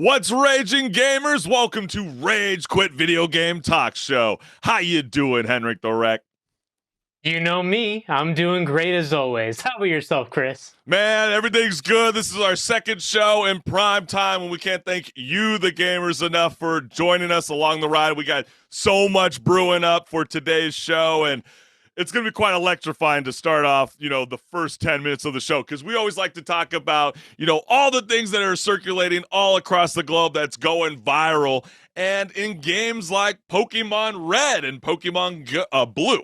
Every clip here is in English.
What's raging, gamers? Welcome to Rage Quit Video Game Talk Show. How you doing, HenricK The WrecK? You know me. I'm doing great as always. How about yourself, Chris? Man, everything's good. This is our second show in prime time, and we can't thank you, the gamers, enough for joining us along the ride. We got so much brewing up for today's show, and it's going to be quite electrifying to start off, the first 10 minutes of the show, because we always like to talk about, all the things that are circulating all across the globe that's going viral. And in games like Pokemon Red and Pokemon Blue,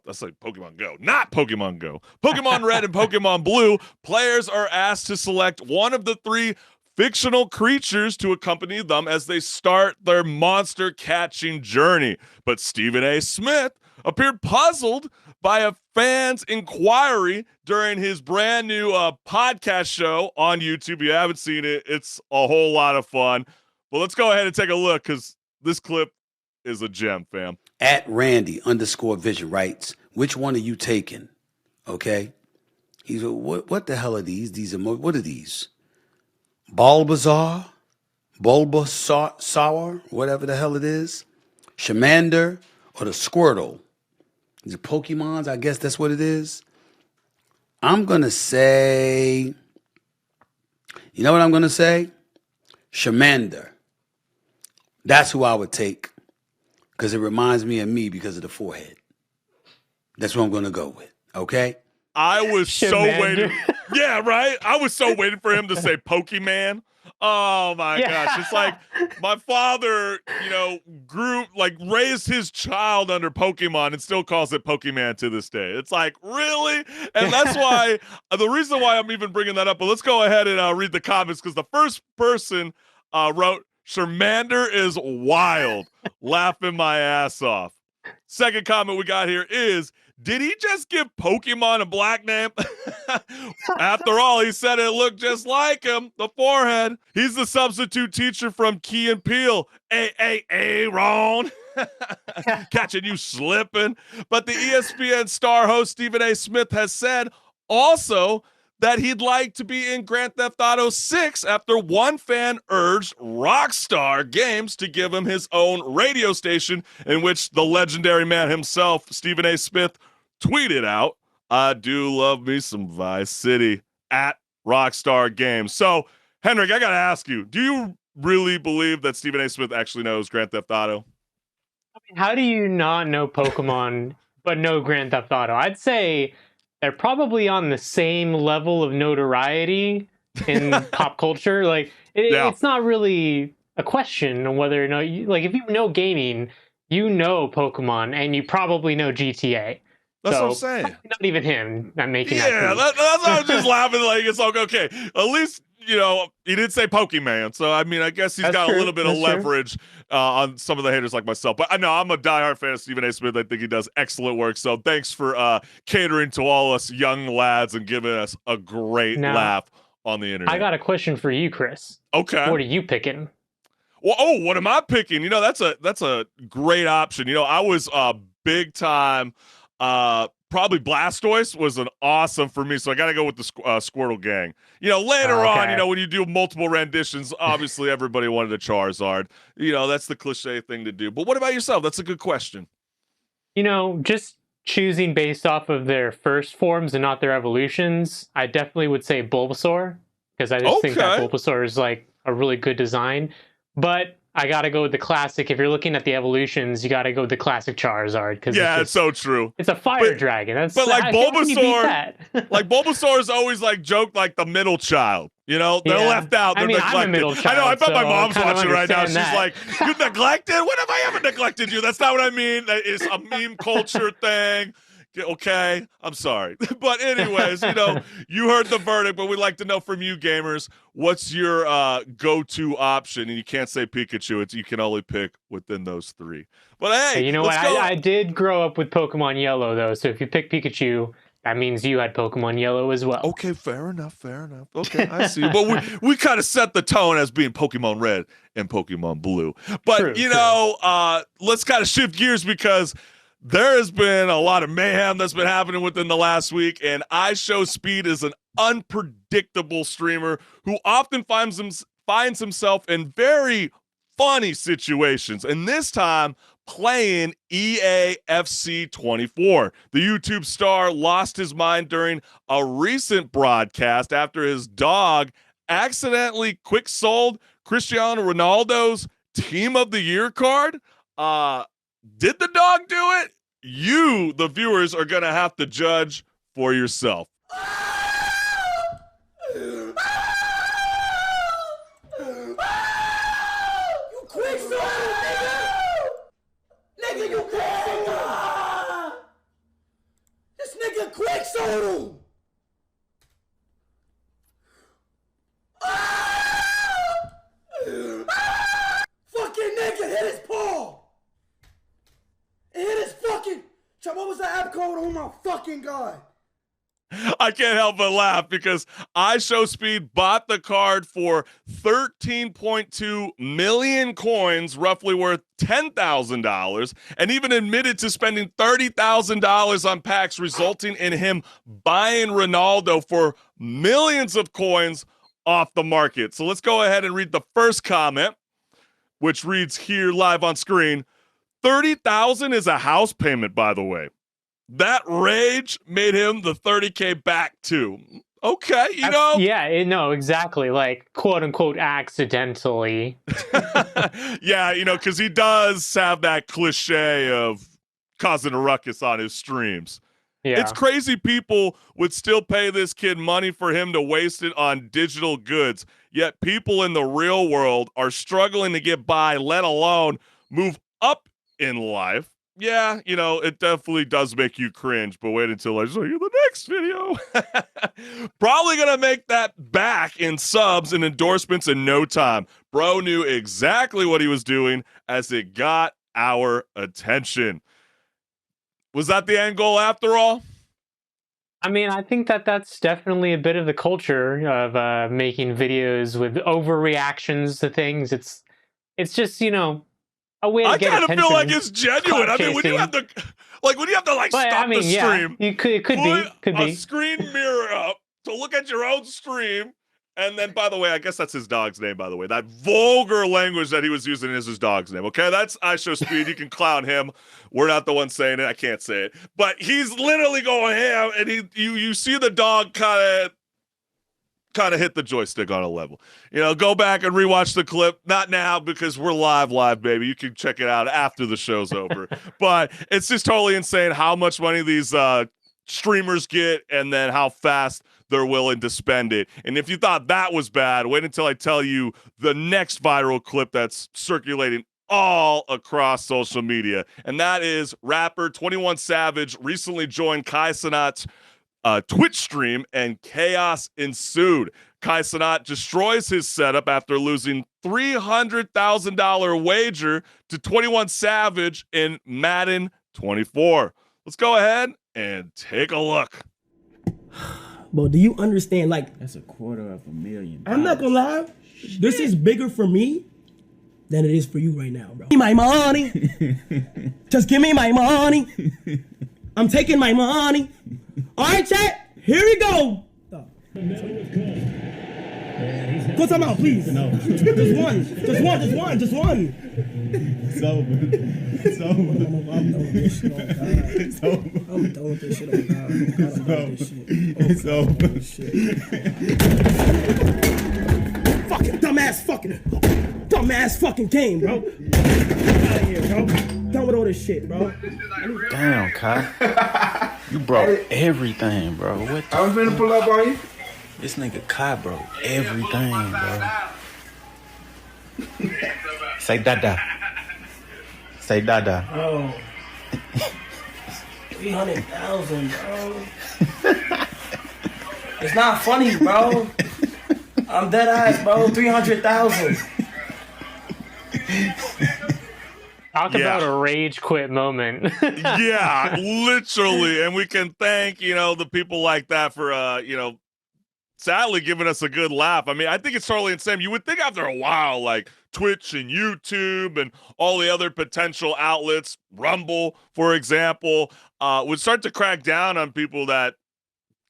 that's like Pokemon Go, not Pokemon Go. Pokemon Red and Pokemon Blue, players are asked to select one of the three fictional creatures to accompany them as they start their monster catching journey. But Stephen A. Smith appeared puzzled by a fan's inquiry during his brand new podcast show on YouTube. If you haven't seen it, it's a whole lot of fun. But let's go ahead and take a look, because this clip is a gem, fam. At Randy_Vision writes, which one are you taking? Okay. He's what the hell are these? What are these? Bulbasaur, whatever the hell it is. Charmander or the Squirtle? These are Pokemons, I guess that's what it is. I'm going to say, you know what I'm going to say? Charmander. That's who I would take, because it reminds me of me because of the forehead. That's what I'm going to go with, okay? I was so waiting. Yeah, right? I was so waiting for him to say Pokemon. Oh my gosh. It's like my father, raised his child under Pokemon and still calls it Pokemon to this day. It's like, really? And that's why, the reason why I'm even bringing that up, but let's go ahead and read the comments, because the first person wrote, Charmander is wild, laughing my ass off. Second comment we got here is, did he just give Pokemon a black name? After all, he said it looked just like him, the forehead. He's the substitute teacher from Key and Peele. Ron. Catching you slipping. But the ESPN star host Stephen A. Smith has said also that he'd like to be in Grand Theft Auto 6 after one fan urged Rockstar Games to give him his own radio station, in which the legendary man himself, Stephen A. Smith, tweeted out, I do love me some Vice City, at Rockstar Games. So, HenricK, I got to ask you, do you really believe that Stephen A. Smith actually knows Grand Theft Auto? I mean, how do you not know Pokemon but know Grand Theft Auto? I'd say they're probably on the same level of notoriety in pop culture. Like, it's not really a question of whether or not if you know gaming, you know Pokemon, and you probably know GTA. That's what I'm saying. Not even him. I'm making that. Yeah, that's why I was just laughing. Like, it's like, okay, at least, he didn't say Pokemon. So, I mean, I guess he's got a little bit of leverage on some of the haters like myself. But I know I'm a diehard fan of Stephen A. Smith. I think he does excellent work. So thanks for catering to all us young lads and giving us a great laugh on the internet. I got a question for you, Chris. Okay. What are you picking? Well, what am I picking? That's a great option. I was big time. Probably Blastoise was an awesome for me, so I got to go with the Squirtle gang. Later on, when you do multiple renditions, obviously everybody wanted a Charizard. That's the cliche thing to do. But what about yourself? That's a good question. Just choosing based off of their first forms and not their evolutions, I definitely would say Bulbasaur, because I just think that Bulbasaur is like a really good design. But I gotta go with the classic. If you're looking at the evolutions, you gotta go with the classic Charizard. It's so true. It's a fire dragon. But like Bulbasaur, Bulbasaur is always like joked like the middle child. They're left out. They're neglected. I'm a middle child, I know. I bet my mom's watching right now. She's like, "You neglected? When have I ever neglected you?" That's not what I mean. That is a meme culture thing. Okay, I'm sorry. But anyways, you heard the verdict, but we'd like to know from you gamers, what's your go-to option? And you can't say Pikachu. You can only pick within those three. But hey, you know what? I did grow up with Pokemon Yellow, though. So if you pick Pikachu, that means you had Pokemon Yellow as well. Okay, fair enough. Okay, I see. But we kind of set the tone as being Pokemon Red and Pokemon Blue. But, true. Let's kind of shift gears, because there has been a lot of mayhem that's been happening within the last week, and iShowSpeed is an unpredictable streamer who often finds finds himself in very funny situations, and this time playing EAFC 24. The YouTube star lost his mind during a recent broadcast after his dog accidentally quick sold Cristiano Ronaldo's Team of the Year card. Did the dog do it? You, the viewers, are going to have to judge for yourself. You quick soda, nigga! Nigga, you quick soda! This nigga quick soda! Fucking nigga hit his paw! It hit his fucking... What was the app called? Oh my fucking God. I can't help but laugh because iShowSpeed bought the card for 13.2 million coins, roughly worth $10,000, and even admitted to spending $30,000 on packs, resulting in him buying Ronaldo for millions of coins off the market. So let's go ahead and read the first comment, which reads here live on screen. 30,000 is a house payment, by the way. That rage made him the 30K back too. Okay, you know? Yeah, no, exactly. Like, quote unquote, accidentally. Yeah, you know, because he does have that cliche of causing a ruckus on his streams. Yeah. It's crazy people would still pay this kid money for him to waste it on digital goods, yet people in the real world are struggling to get by, let alone move up in life. Yeah, you know, it definitely does make you cringe, but wait until I show you the next video. Probably gonna make that back in subs and endorsements in no time. Bro knew exactly what he was doing as it got our attention. Was that the end goal after all? I mean, I think that's definitely a bit of the culture of making videos with overreactions to things. It's just, you know, a way to get attention. I kind of feel like it's genuine. I mean, when you have to stop the stream, it could be a screen mirror up to look at your own stream, and then, by the way, I guess that's his dog's name. By the way, that vulgar language that he was using is his dog's name. Okay, that's iShowSpeed. You can clown him. We're not the ones saying it. I can't say it, but he's literally going ham, and you see the dog kind of hit the joystick on a level. You know, go back and rewatch the clip. Not now because we're live, baby. You can check it out after the show's over. But it's just totally insane how much money these streamers get and then how fast they're willing to spend it. And if you thought that was bad, wait until I tell you the next viral clip that's circulating all across social media. And that is rapper 21 Savage recently joined Kai Cenat's Twitch stream, and chaos ensued. Kai Cenat destroys his setup after losing $300,000 wager to 21 Savage in Madden 24. Let's go ahead and take a look. But do you understand, like... That's $250,000. I'm not gonna lie. This is bigger for me than it is for you right now, bro. Give me my money. Just give me my money. I'm taking my money. All right, chat. Here we go. Put some out, please. No. Just one. It's over. It's over. I'm done with this shit on God. It's over. I'm done with this shit on God. I'm done with this shit. It's over. Fucking dumbass fucking game, bro. Get out of here, bro. Done with all this shit, bro. Damn, Kai. You broke everything, bro. What the I'm finna pull up on you. This nigga Kai broke everything, bro. Say dada. Say dada. Bro. 300,000, bro. It's not funny, bro. I'm dead ass, bro. 300,000. Talk about a rage quit moment. Yeah, literally. And we can thank, you know, the people like that for, you know, sadly giving us a good laugh. I mean, I think it's totally insane. You would think after a while, like Twitch and YouTube and all the other potential outlets, Rumble, for example, would start to crack down on people that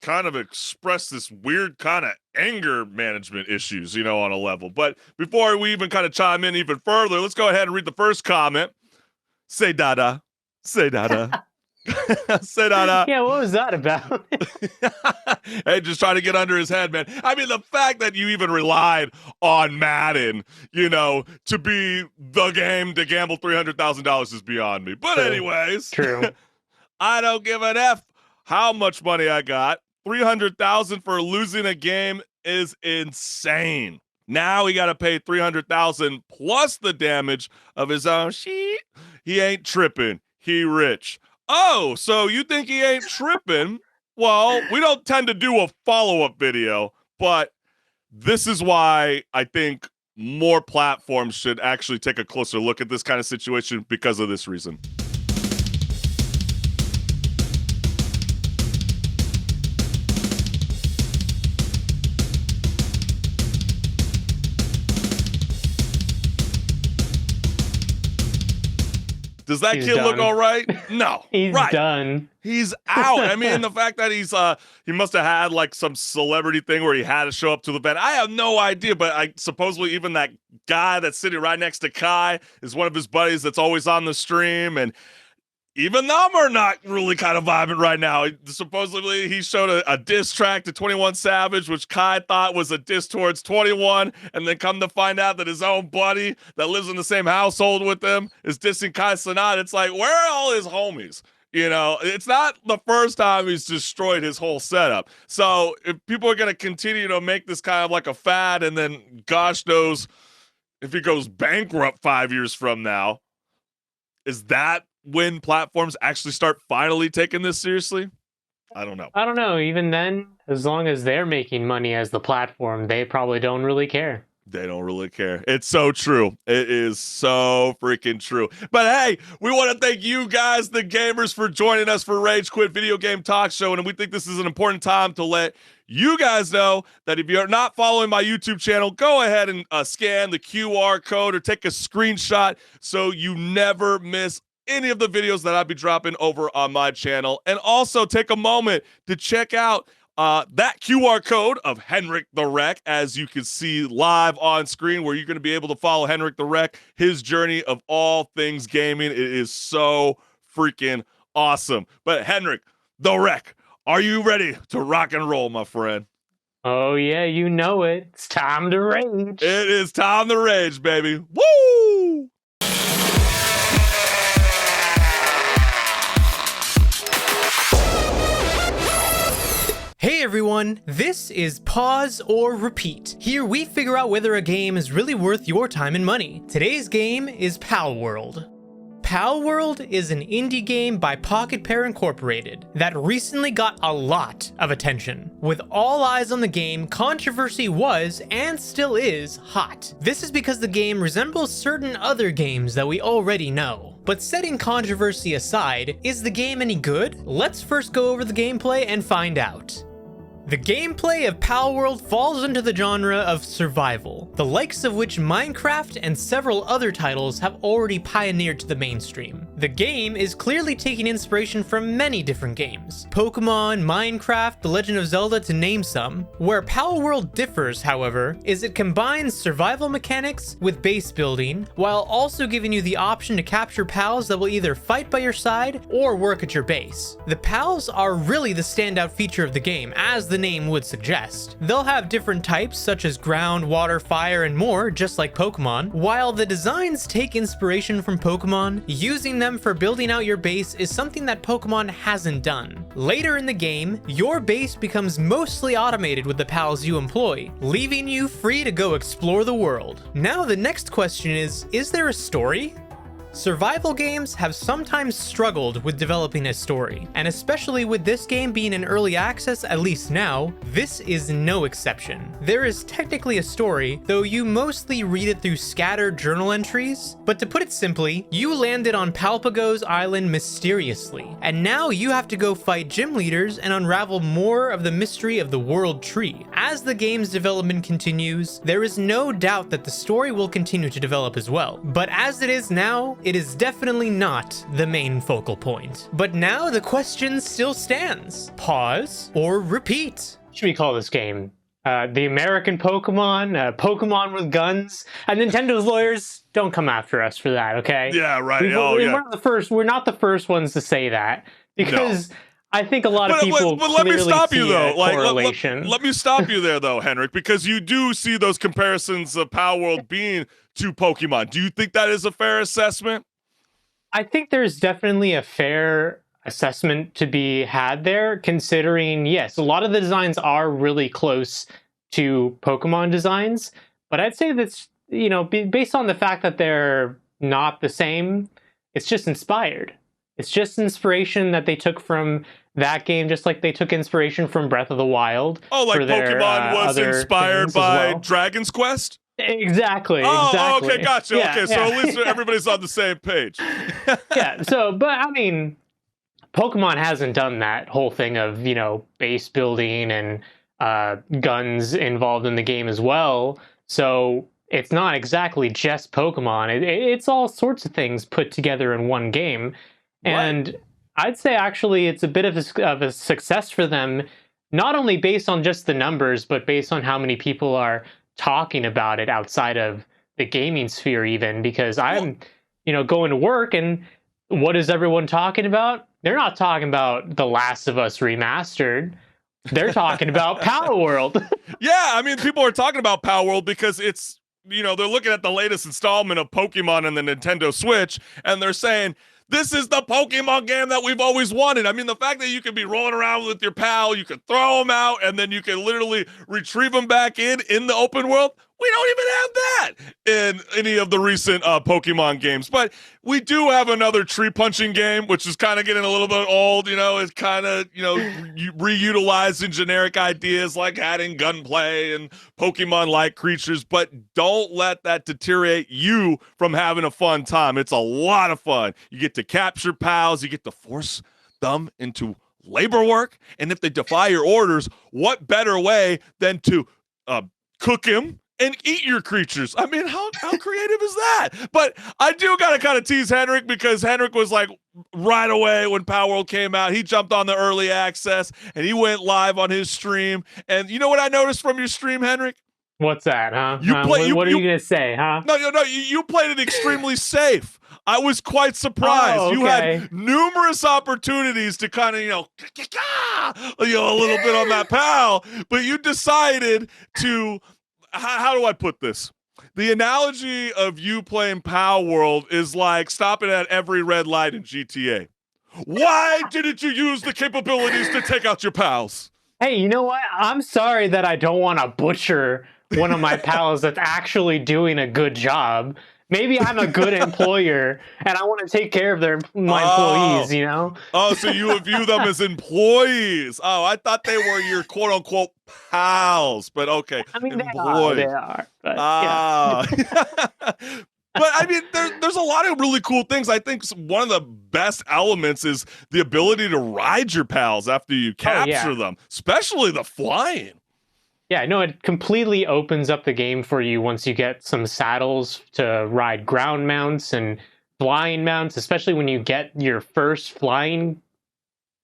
kind of express this weird kind of anger management issues, on a level. But before we even kind of chime in even further, let's go ahead and read the first comment. Say dada. Say dada. Say dada. Yeah, what was that about? Hey, just trying to get under his head, man. I mean, the fact that you even relied on Madden, to be the game to gamble $300,000 is beyond me. But anyways, True. I don't give an F how much money I got. $300,000 for losing a game is insane. Now he got to pay $300,000 plus the damage of his own shit. He ain't tripping. He rich. Oh, so you think he ain't tripping? Well, we don't tend to do a follow-up video, but this is why I think more platforms should actually take a closer look at this kind of situation because of this reason. Does that He's kid look done. all right? No. He's right. done. He's out. I mean, the fact that he must have had like some celebrity thing where he had to show up to the event. I have no idea, but supposedly even that guy that's sitting right next to Kai is one of his buddies that's always on the stream, and even them are not really kind of vibing right now. Supposedly, he showed a diss track to 21 Savage, which Kai thought was a diss towards 21, and then come to find out that his own buddy that lives in the same household with him is dissing Kai Cenat. It's like, where are all his homies? It's not the first time he's destroyed his whole setup. So if people are going to continue to make this kind of like a fad, and then gosh knows if he goes bankrupt 5 years from now, is that when platforms actually start finally taking this seriously? I don't know. I don't know. Even then, as long as they're making money as the platform, they probably don't really care. They don't really care. It's so true. It is so freaking true. But hey, we want to thank you guys, the gamers, for joining us for Rage Quit Video Game Talk Show. And we think this is an important time to let you guys know that if you're not following my YouTube channel, go ahead and scan the QR code or take a screenshot so you never miss any of the videos that I'll be dropping over on my channel. And also take a moment to check out that QR code of HenricK The WrecK, as you can see live on screen, where you're going to be able to follow HenricK The WrecK, his journey of all things gaming. It is so freaking awesome. But HenricK The WrecK, are you ready to rock and roll, my friend? Oh yeah, you know it. It's time to rage. It is time to rage, baby. Woo! Hey everyone, this is Pause or Repeat. Here we figure out whether a game is really worth your time and money. Today's game is Palworld. Palworld is an indie game by Pocket Pair Incorporated that recently got a lot of attention. With all eyes on the game, controversy was, and still is, hot. This is because the game resembles certain other games that we already know. But setting controversy aside, is the game any good? Let's first go over the gameplay and find out. The gameplay of Palworld falls into the genre of survival, the likes of which Minecraft and several other titles have already pioneered to the mainstream. The game is clearly taking inspiration from many different games, Pokemon, Minecraft, The Legend of Zelda to name some. Where Palworld differs, however, is it combines survival mechanics with base building, while also giving you the option to capture pals that will either fight by your side or work at your base. The pals are really the standout feature of the game, as the name would suggest. They'll have different types such as ground, water, fire, and more, just like Pokemon. While the designs take inspiration from Pokemon, using them for building out your base is something that Pokemon hasn't done. Later in the game, your base becomes mostly automated with the pals you employ, leaving you free to go explore the world. Now the next question is there a story? Survival games have sometimes struggled with developing a story, and especially with this game being in early access, at least now, this is no exception. There is technically a story, though you mostly read it through scattered journal entries, but to put it simply, you landed on Palpago's island mysteriously, and now you have to go fight gym leaders and unravel more of the mystery of the World Tree. As the game's development continues, there is no doubt that the story will continue to develop as well, but as it is now, it is definitely not the main focal point. But now the question still stands. Pause or repeat? What should we call this game? The American Pokemon? Pokemon with guns? And Nintendo's lawyers, don't come after us for that, okay? Yeah, right. We're not the first ones to say that. Because I think a lot of people but let me stop you though. Correlation. Let me stop you there though, Henrik, because you do see those comparisons of Palworld being to Pokemon. Do you think that is a fair assessment? I think there's definitely a fair assessment to be had there, considering, yes, a lot of the designs are really close to Pokemon designs, but I'd say that's, based on the fact that they're not the same, it's just inspired. It's just inspiration that they took from that game, just like they took inspiration from Breath of the Wild. Oh, like Pokemon was inspired by Dragon's Quest? Exactly. Oh, okay, gotcha. Yeah, okay, so at least everybody's on the same page. But I mean, Pokemon hasn't done that whole thing of, base building and guns involved in the game as well. So it's not exactly just Pokemon. It's all sorts of things put together in one game. And I'd say actually it's a bit of a success for them, not only based on just the numbers, but based on how many people are talking about it outside of the gaming sphere even, because I'm, going to work and what is everyone talking about? They're not talking about The Last of Us Remastered. They're talking about Palworld. Yeah, I mean, people are talking about Palworld because it's, they're looking at the latest installment of Pokemon on the Nintendo Switch and they're saying, this is the Pokemon game that we've always wanted. I mean, the fact that you can be rolling around with your pal, you can throw them out, and then you can literally retrieve them back in the open world. We don't even have that in any of the recent Pokemon games. But we do have another tree punching game, which is kind of getting a little bit old. It's kind of, reutilizing generic ideas like adding gunplay and Pokemon-like creatures. But don't let that deteriorate you from having a fun time. It's a lot of fun. You get to capture pals. You get to force them into labor work. And if they defy your orders, what better way than to cook him and eat your creatures? I mean, how creative is that? But I do gotta kind of tease Henrik because Henrik was like right away when Palworld came out, he jumped on the early access and he went live on his stream. And you know what I noticed from your stream, Henrik? What's that, huh? What are you gonna say, huh? No, you played it extremely safe. I was quite surprised. Oh, okay. You had numerous opportunities to kind of, a little bit on that pal, but you decided to. How do I put this? The analogy of you playing Palworld is like stopping at every red light in GTA. Why didn't you use the capabilities to take out your pals? Hey, you know what? I'm sorry that I don't want to butcher one of my pals that's actually doing a good job. Maybe I'm a good employer and I want to take care of my employees, Oh, so you view them as employees. Oh, I thought they were your quote unquote pals, but okay. I mean, employees. they are. But, But I mean, there's a lot of really cool things. I think one of the best elements is the ability to ride your pals after you capture them, especially the flying. Yeah, no, it completely opens up the game for you once you get some saddles to ride ground mounts and flying mounts, especially when you get your first flying.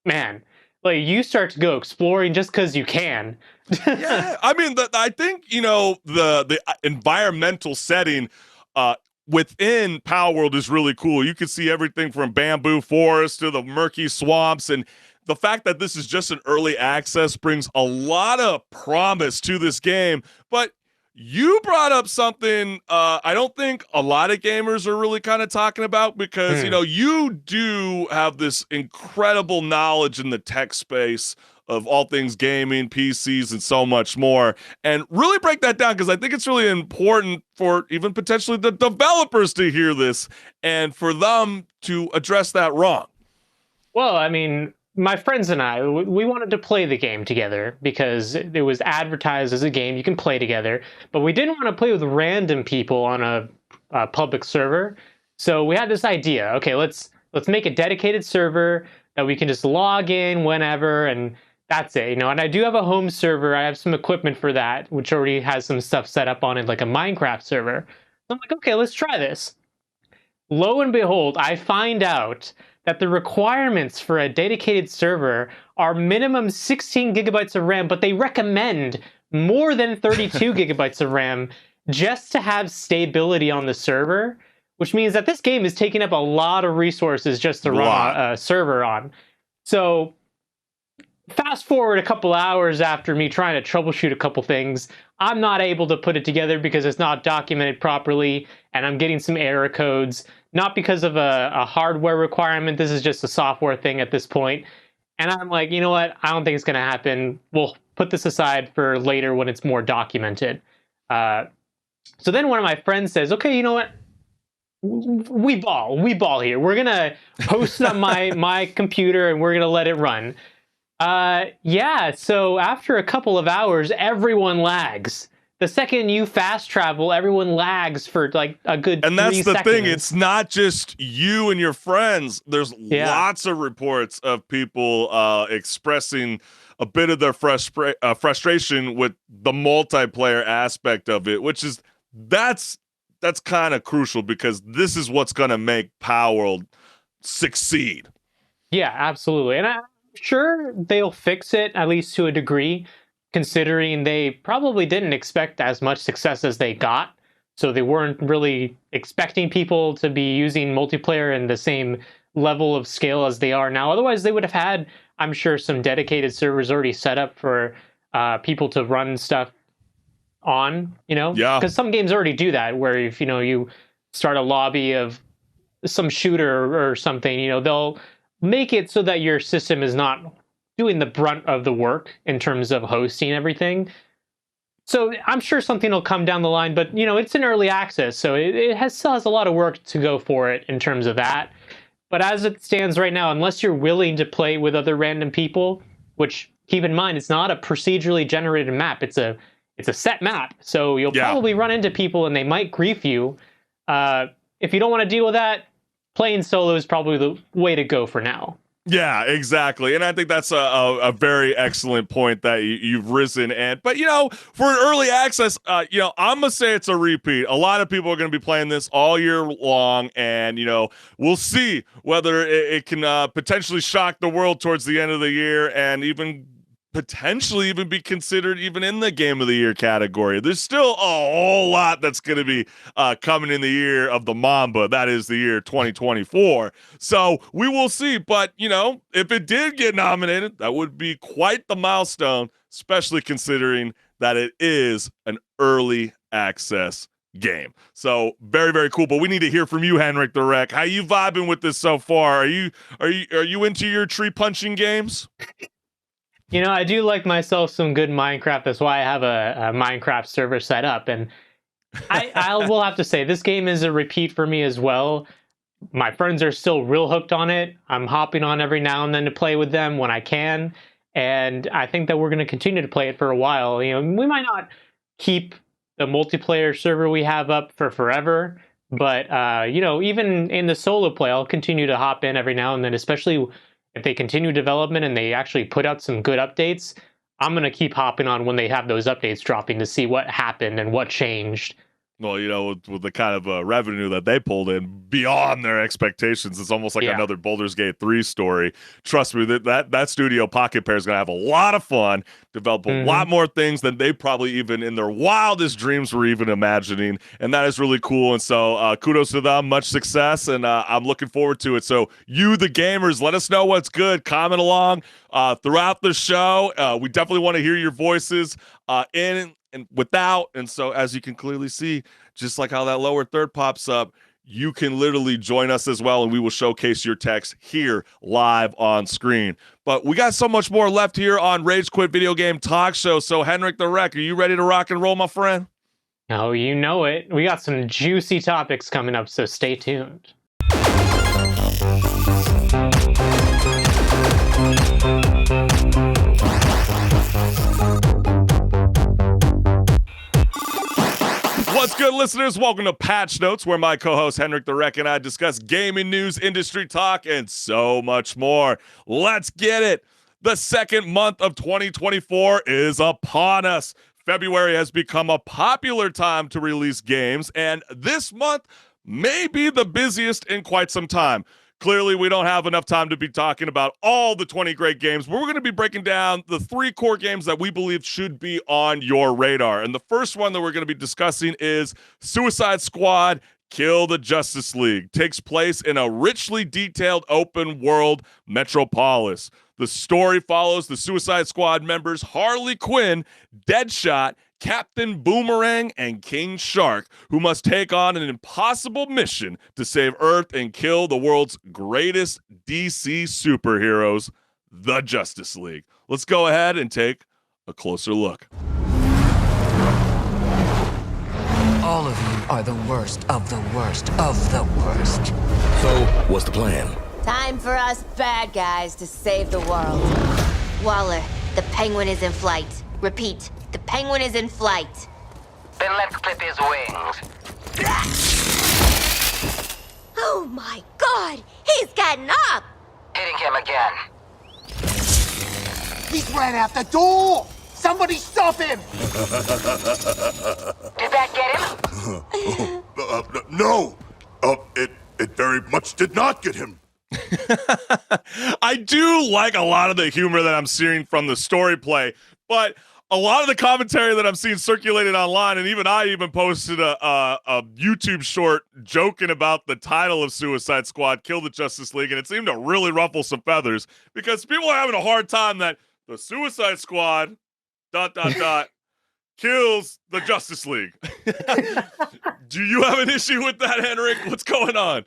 Man, like you start to go exploring just because you can. Yeah, I mean, I think, the environmental setting within Palworld is really cool. You can see everything from bamboo forest to the murky swamps, and the fact that this is just an early access brings a lot of promise to this game. But you brought up something I don't think a lot of gamers are really kind of talking about because, you do have this incredible knowledge in the tech space of all things gaming, PCs, and so much more. And really break that down because I think it's really important for even potentially the developers to hear this and for them to address that wrong. Well, I mean, my friends and I, we wanted to play the game together because it was advertised as a game you can play together, but we didn't want to play with random people on a public server. So we had this idea. Okay, let's make a dedicated server that we can just log in whenever, and that's it. And I do have a home server. I have some equipment for that, which already has some stuff set up on it, like a Minecraft server. So I'm like, okay, let's try this. lo and behold, I find out that the requirements for a dedicated server are minimum 16 gigabytes of RAM, but they recommend more than 32 gigabytes of RAM just to have stability on the server, which means that this game is taking up a lot of resources just to run a server on. So fast forward a couple hours after me trying to troubleshoot a couple things, I'm not able to put it together because it's not documented properly, and I'm getting some error codes, not because of a hardware requirement. This is just a software thing at this point. And I'm like, you know what? I don't think it's going to happen. We'll put this aside for later when it's more documented. So then one of my friends says, okay, you know what? We ball here. We're going to host it on my computer and we're going to let it run. Yeah, so after a couple of hours, everyone lags. The second you fast travel, everyone lags for like a good 3 seconds. And that's the thing. It's not just you and your friends. There's lots of reports of people expressing a bit of their frustration with the multiplayer aspect of it, which is that's kind of crucial because this is what's going to make Palworld succeed. Yeah, absolutely. And I'm sure they'll fix it, at least to a degree, considering they probably didn't expect as much success as they got. So they weren't really expecting people to be using multiplayer in the same level of scale as they are now. Otherwise, they would have had, I'm sure, some dedicated servers already set up for people to run stuff on, you know? Yeah. Because some games already do that, where if, you know, you start a lobby of some shooter or something, you know, they'll make it so that your system is not doing the brunt of the work in terms of hosting everything. So I'm sure something will come down the line, but you know, it's in early access, so it still has a lot of work to go for it in terms of that. But as it stands right now, unless you're willing to play with other random people, which keep in mind, it's not a procedurally generated map, it's a set map. So you'll probably run into people and they might grief you. If you don't want to deal with that, playing solo is probably the way to go for now. Yeah, exactly. And I think that's a very excellent point that you've risen. But, you know, for an early access, you know, I'm going to say it's a repeat. A lot of people are going to be playing this all year long. And, you know, we'll see whether it can potentially shock the world towards the end of the year and even potentially even be considered even in the game of the year category. There's still a whole lot that's going to be coming in the year of the Mamba. That is the year 2024. So we will see. But, you know, if it did get nominated, that would be quite the milestone, especially considering that it is an early access game. So very, very cool. But we need to hear from you, HenricK The WrecK. How you vibing with this so far? Are you into your tree punching games? You know, I do like myself some good Minecraft. That's why I have a Minecraft server set up. And I will have to say, this game is a repeat for me as well. My friends are still real hooked on it. I'm hopping on every now and then to play with them when I can. And I think that we're going to continue to play it for a while. You know, we might not keep the multiplayer server we have up for forever. But, you know, even in the solo play, I'll continue to hop in every now and then, especially if they continue development and they actually put out some good updates. I'm going to keep hopping on when they have those updates dropping to see what happened and what changed. Well, you know, with the kind of revenue that they pulled in beyond their expectations, it's almost like another Baldur's Gate 3 story. Trust me, that studio Pocket Pair is going to have a lot of fun, develop a lot more things than they probably even in their wildest dreams were even imagining. And that is really cool. And so kudos to them. Much success. And I'm looking forward to it. So you, the gamers, let us know what's good. Comment along throughout the show. We definitely want to hear your voices in and without. And so as you can clearly see, just like how that lower third pops up, you can literally join us as well, and we will showcase your text here live on screen. But we got so much more left here on Rage Quit Video Game Talk Show. So HenricK The WrecK, are you ready to rock and roll, my friend? Oh, you know it. We got some juicy topics coming up, so stay tuned. What's good, listeners? Welcome to Patch Notes, where my co-host HenricK The WrecK and I discuss gaming news, industry talk, and so much more. Let's get it. The second month of 2024 is upon us. February has become a popular time to release games, and this month may be the busiest in quite some time. Clearly, we don't have enough time to be talking about all the 20 great games, but we're going to be breaking down the 3 core games that we believe should be on your radar. And the first one that we're going to be discussing is Suicide Squad Kill the Justice League. Takes place in a richly detailed open world metropolis. The story follows the Suicide Squad members Harley Quinn, Deadshot, Captain Boomerang, and King Shark, who must take on an impossible mission to save Earth and kill the world's greatest DC superheroes, the Justice League. Let's go ahead and take a closer look. All of you are the worst of the worst of the worst. So, what's the plan? Time for us bad guys to save the world. Waller, the Penguin is in flight. Repeat, the Penguin is in flight. Then let's clip his wings. Oh my god, he's getting up! Hitting him again. He's ran out the door! Somebody stop him! Did that get him? No! It very much did not get him. I do like a lot of the humor that I'm seeing from the story play, but a lot of the commentary that I'm seeing circulated online, and even I posted a YouTube short joking about the title of Suicide Squad, Kill the Justice League, and it seemed to really ruffle some feathers because people are having a hard time that the Suicide Squad, ... kills the Justice League. Do you have an issue with that, Henrik? What's going on?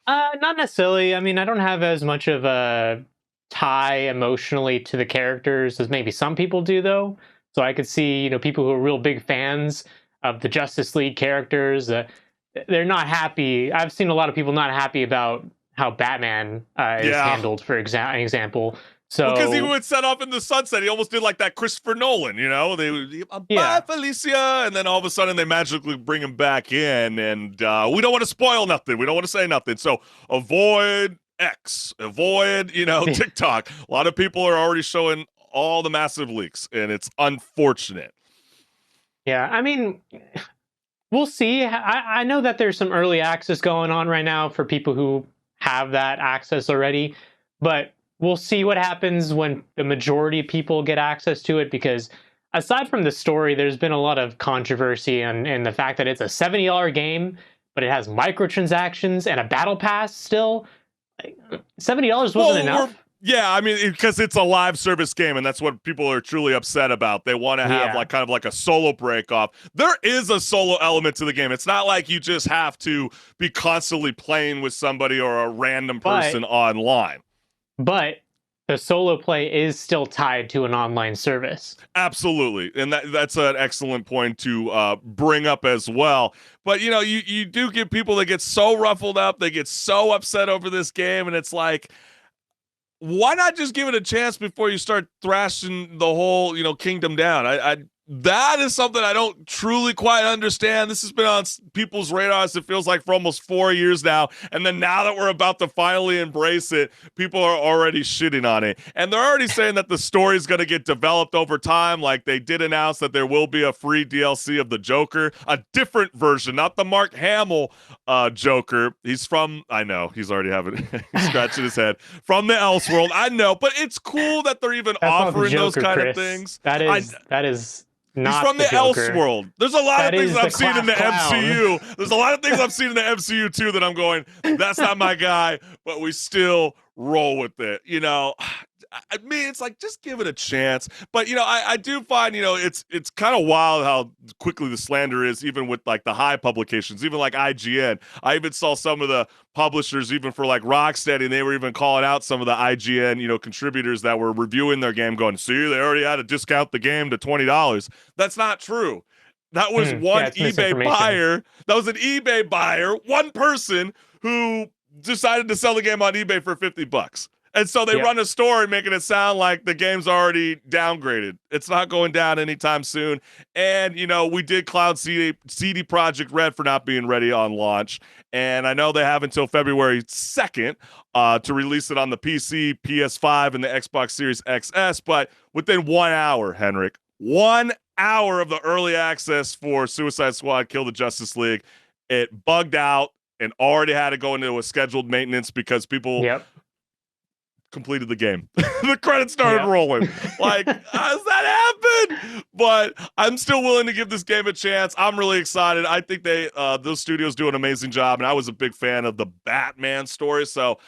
Not necessarily. I mean, I don't have as much of a tie emotionally to the characters as maybe some people do, though. So I could see, people who are real big fans of the Justice League characters. They're not happy. I've seen a lot of people not happy about how Batman is handled, for example. So because he would set off in the sunset, he almost did like that Christopher Nolan, They would, bye Felicia, and then all of a sudden they magically bring him back in, and we don't want to spoil nothing. We don't want to say nothing. So avoid X, avoid, TikTok. A lot of people are already showing all the massive leaks, and it's unfortunate. Yeah, I mean, we'll see. I know that there's some early access going on right now for people who have that access already, but we'll see what happens when the majority of people get access to it, because aside from the story, there's been a lot of controversy and the fact that it's a $70 game, but it has microtransactions and a battle pass still. $70 wasn't enough. Yeah, I mean, because it's a live service game, and that's what people are truly upset about. They want to have kind of like a solo break off. There is a solo element to the game. It's not like you just have to be constantly playing with somebody or a random person online. But the solo play is still tied to an online service. Absolutely. And that's an excellent point to bring up as well. But, you do get people that get so ruffled up, they get so upset over this game, and it's like, why not just give it a chance before you start thrashing the whole, kingdom down? That is something I don't truly quite understand. This has been on people's radars, it feels like, for almost 4 years now. And then now that we're about to finally embrace it, people are already shitting on it. And they're already saying that the story is going to get developed over time. Like, they did announce that there will be a free DLC of the Joker, a different version, not the Mark Hamill Joker. He's from, I know, he's already having, he's scratching his head, from the Elseworld. I know, but it's cool that they're even offering those kind of things. That is He's from the Elseworld. There's a lot of things I've seen in the MCU. There's a lot of things I've seen in the MCU too that I'm going, that's not my guy, but we still roll with it. I mean, it's like, just give it a chance. But, I do find, it's kind of wild how quickly the slander is, even with like the high publications, even like IGN. I even saw some of the publishers, even for like Rocksteady, and they were even calling out some of the IGN, contributors that were reviewing their game going, see, they already had to discount the game to $20. That's not true. That was one eBay buyer. That was an eBay buyer, one person who decided to sell the game on eBay for $50. And so they run a story making it sound like the game's already downgraded. It's not going down anytime soon. And, we did clown CD Projekt Red for not being ready on launch. And I know they have until February 2nd to release it on the PC, PS5, and the Xbox Series XS. But within 1 hour, Henrik, 1 hour of the early access for Suicide Squad Kill the Justice League, it bugged out. and already had to go into a scheduled maintenance because people Yep. completed the game. The credits started rolling. Like, how does that happen? But I'm still willing to give this game a chance. I'm really excited. I think those studios do an amazing job, and I was a big fan of the Batman story, so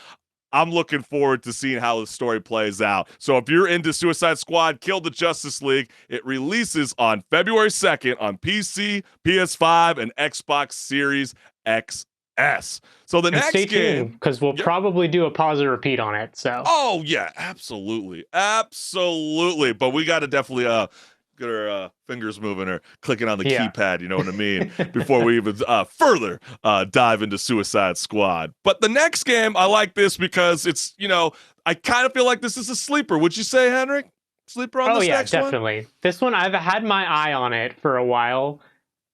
I'm looking forward to seeing how the story plays out. So if you're into Suicide Squad, Kill the Justice League, it releases on February 2nd on PC, PS5, and Xbox Series XS. So the next game, because we'll probably do a pause and repeat on it. So. Oh yeah, absolutely. But we got to definitely get our fingers moving or clicking on the keypad, you know what I mean, before we even further dive into Suicide Squad. But the next game, I like this because it's, I kind of feel like this is a sleeper. Would you say, HenricK? Sleeper on this next one? Definitely. This one, I've had my eye on it for a while,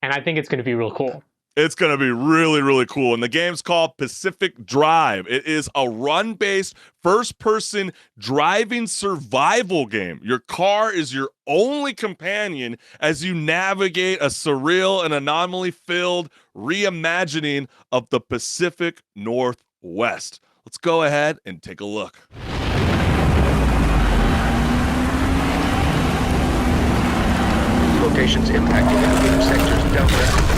and I think it's going to be real cool. It's going to be really, really cool. And the game's called Pacific Drive. It is a run-based, first-person driving survival game. Your car is your only companion as you navigate a surreal and anomaly-filled reimagining of the Pacific Northwest. Let's go ahead and take a look. Locations impacted in the sectors down there.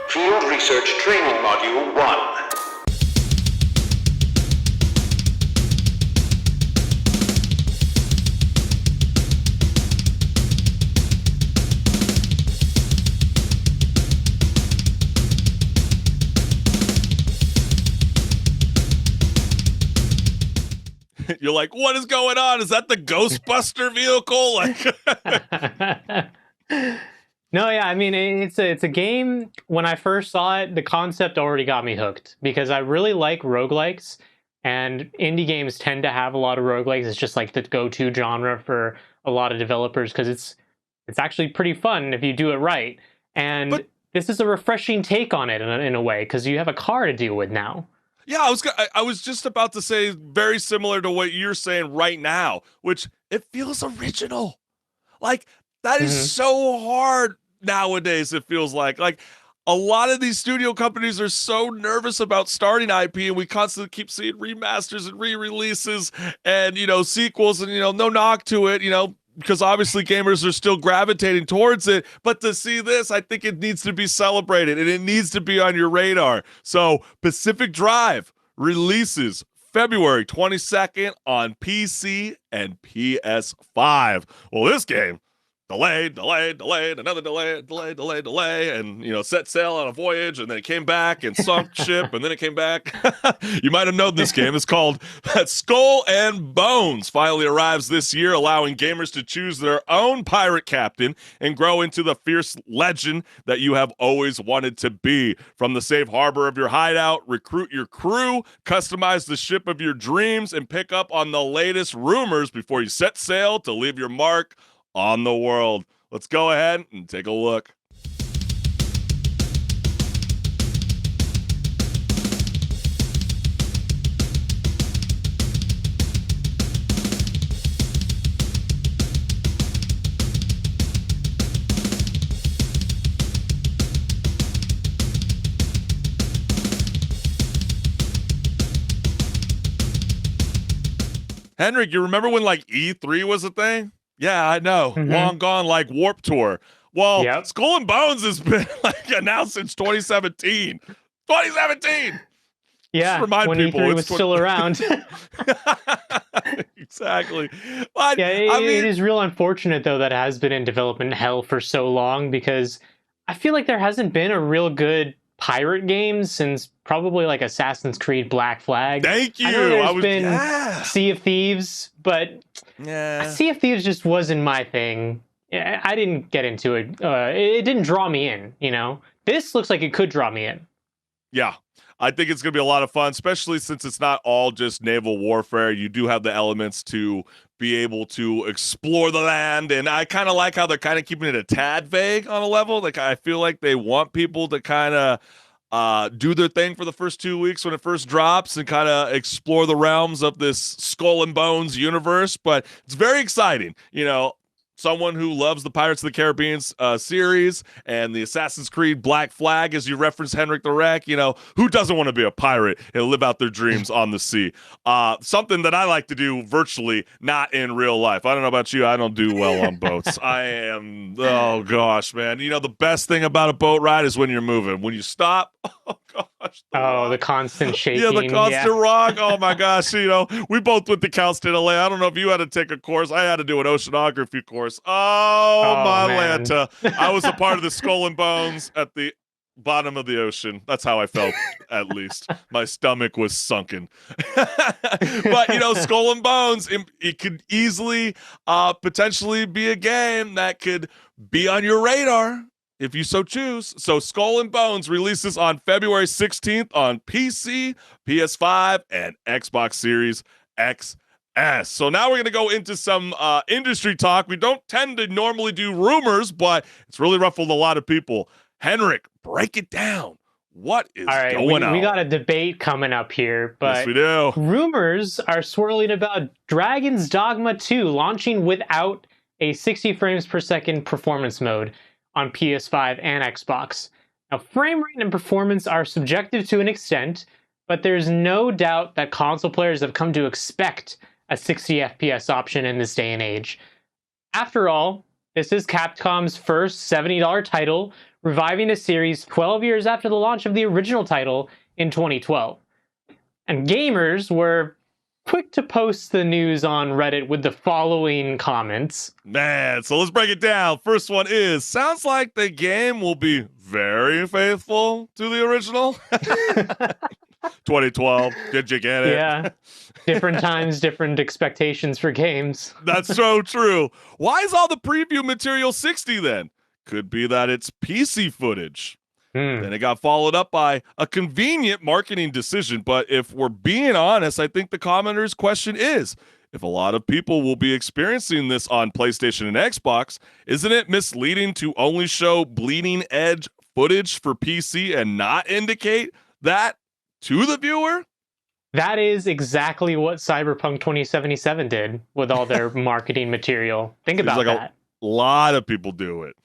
Field Research Training Module 1. You're like, what is going on? Is that the Ghostbuster vehicle? Like, no, yeah, I mean, it's a game. When I first saw it, the concept already got me hooked because I really like roguelikes, and indie games tend to have a lot of roguelikes. It's just like the go-to genre for a lot of developers because it's actually pretty fun if you do it right. And this is a refreshing take on it in a way because you have a car to deal with now. Yeah, I was just about to say very similar to what you're saying right now, which it feels original. Like, that is so hard nowadays, it feels like. Like, a lot of these studio companies are so nervous about starting IP, and we constantly keep seeing remasters and re-releases and, sequels and, no knock to it, because obviously gamers are still gravitating towards it. But to see this, I think it needs to be celebrated, and it needs to be on your radar. So Pacific Drive releases February 22nd on PC and PS5. Well, this game, delayed, another delay, and, set sail on a voyage, and then it came back and sunk ship, and then it came back. You might have known this game. It's called Skull and Bones. Finally arrives this year, allowing gamers to choose their own pirate captain and grow into the fierce legend that you have always wanted to be. From the safe harbor of your hideout, recruit your crew, customize the ship of your dreams, and pick up on the latest rumors before you set sail to leave your mark on the world. Let's go ahead and take a look. HenricK, you remember when E3 was a thing? Yeah, I know. Long gone, like Warp Tour. Well, Skull and Bones has been announced since 2017. 2017. Yeah, just remind when people E3 was still around. Exactly. But, yeah, it is real unfortunate though that it has been in development hell for so long because I feel like there hasn't been a real good pirate game since probably Assassin's Creed Black Flag. Thank you. I know there's been Sea of Thieves, but Sea of Thieves just wasn't my thing. I didn't get into it. It didn't draw me in, This looks like it could draw me in. Yeah. I think it's going to be a lot of fun, especially since it's not all just naval warfare. You do have the elements to be able to explore the land, and I kind of like how they're kind of keeping it a tad vague on a level. I feel like they want people to kind of do their thing for the first 2 weeks when it first drops and kind of explore the realms of this Skull and Bones universe. But it's very exciting. Someone who loves the Pirates of the Caribbean series and the Assassin's Creed Black Flag, as you referenced HenricK The WrecK, who doesn't want to be a pirate and live out their dreams on the sea? Something that I like to do virtually, not in real life. I don't know about you. I don't do well on boats. Oh gosh, man. The best thing about a boat ride is when you're moving. When you stop, oh gosh. The constant shaking. Yeah, the constant rock. Oh my gosh. We both went to Cal State LA. I don't know if you had to take a course. I had to do an oceanography course. Oh my Lanta. I was a part of the Skull and Bones at the bottom of the ocean. That's how I felt, at least. My stomach was sunken. But, Skull and Bones, it could easily potentially be a game that could be on your radar if you so choose. So Skull and Bones releases on February 16th on PC, PS5, and Xbox Series X. So now we're going to go into some industry talk. We don't tend to normally do rumors, but it's really ruffled a lot of people. HenricK, break it down. What is going on? We got a debate coming up here, but yes, we do. Rumors are swirling about Dragon's Dogma 2 launching without a 60 frames per second performance mode on PS5 and Xbox. Now, frame rate and performance are subjective to an extent, but there's no doubt that console players have come to expect a 60 FPS option in this day and age. After all, this is Capcom's first $70 title, reviving a series 12 years after the launch of the original title in 2012. And gamers were quick to post the news on Reddit with the following comments. Man, so let's break it down. First one is, sounds like the game will be very faithful to the original. 2012, did you get it? Yeah. Different times, different expectations for games. That's so true. Why is all the preview material 60 then? Could be that it's PC footage. Then it got followed up by a convenient marketing decision. But if we're being honest, I think the commenter's question is, if a lot of people will be experiencing this on PlayStation and Xbox, isn't it misleading to only show bleeding edge footage for PC and not indicate that to the viewer? That is exactly what Cyberpunk 2077 did with all their marketing material. Think about that. A lot of people do it.